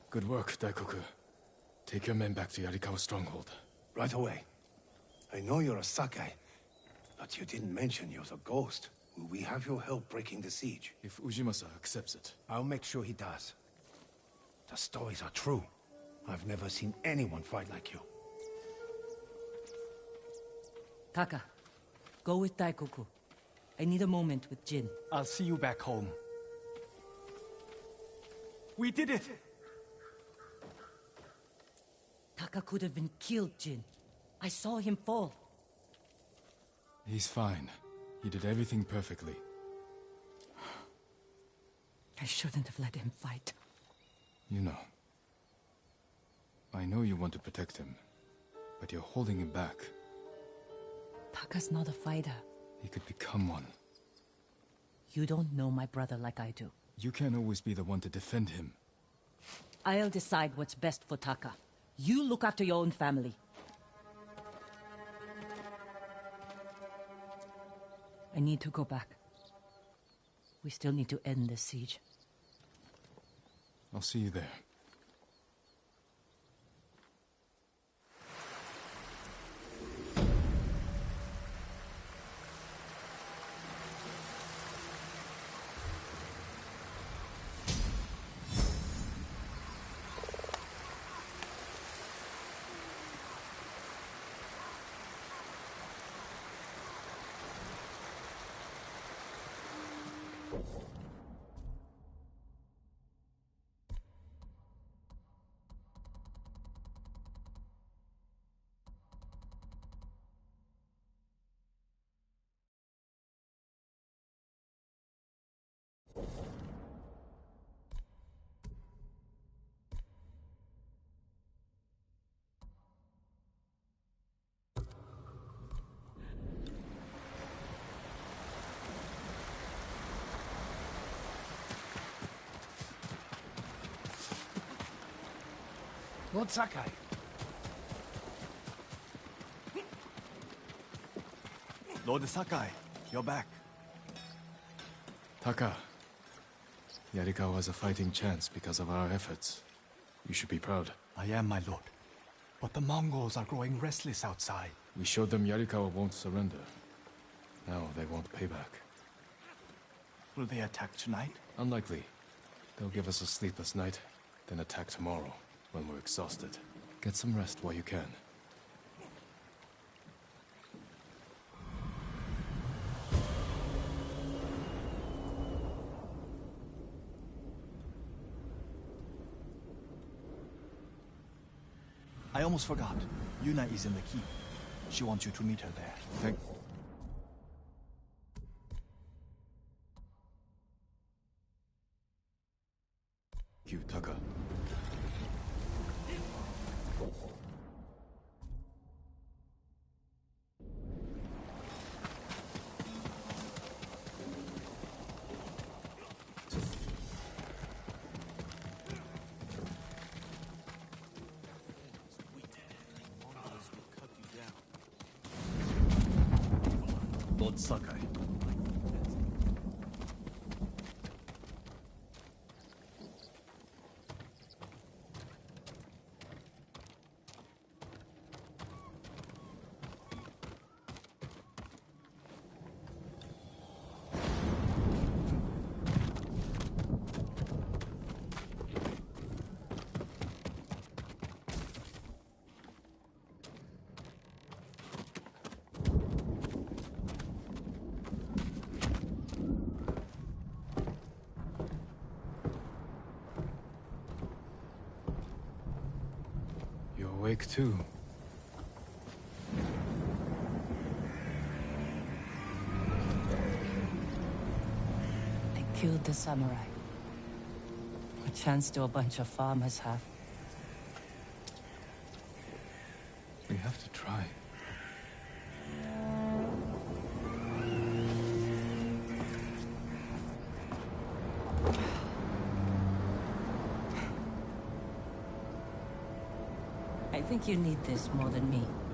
Good work, Daikoku. Take your men back to Yarikawa stronghold. Right away. I know you're a Sakai, but you didn't mention you're a ghost. Will we have your help breaking the siege? If Ujimasa accepts it. I'll make sure he does. The stories are true. I've never seen anyone fight like you. Taka, go with Daikoku. I need a moment with Jin. I'll see you back home. We did it! Taka could have been killed, Jin. I saw him fall. He's fine. He did everything perfectly. I shouldn't have let him fight. You know. I know you want to protect him, but you're holding him back. Taka's not a fighter. He could become one. You don't know my brother like I do. You can't always be the one to defend him. I'll decide what's best for Taka. You look after your own family. I need to go back. We still need to end this siege. I'll see you there. Lord Sakai. Lord Sakai, you're back. Taka. Yarikawa has a fighting chance because of our efforts. You should be proud. I am, my lord. But the Mongols are growing restless outside. We showed them Yarikawa won't surrender. Now they won't pay back. Will they attack tonight? Unlikely. They'll give us a sleepless night, then attack tomorrow, when we're exhausted. Get some rest while you can. I almost forgot. Yuna is in the keep. She wants you to meet her there. Thank you, Taka. Lord Sakai. You're awake too. I killed the samurai. A chance to a bunch of farmers have. I think you need this more than me.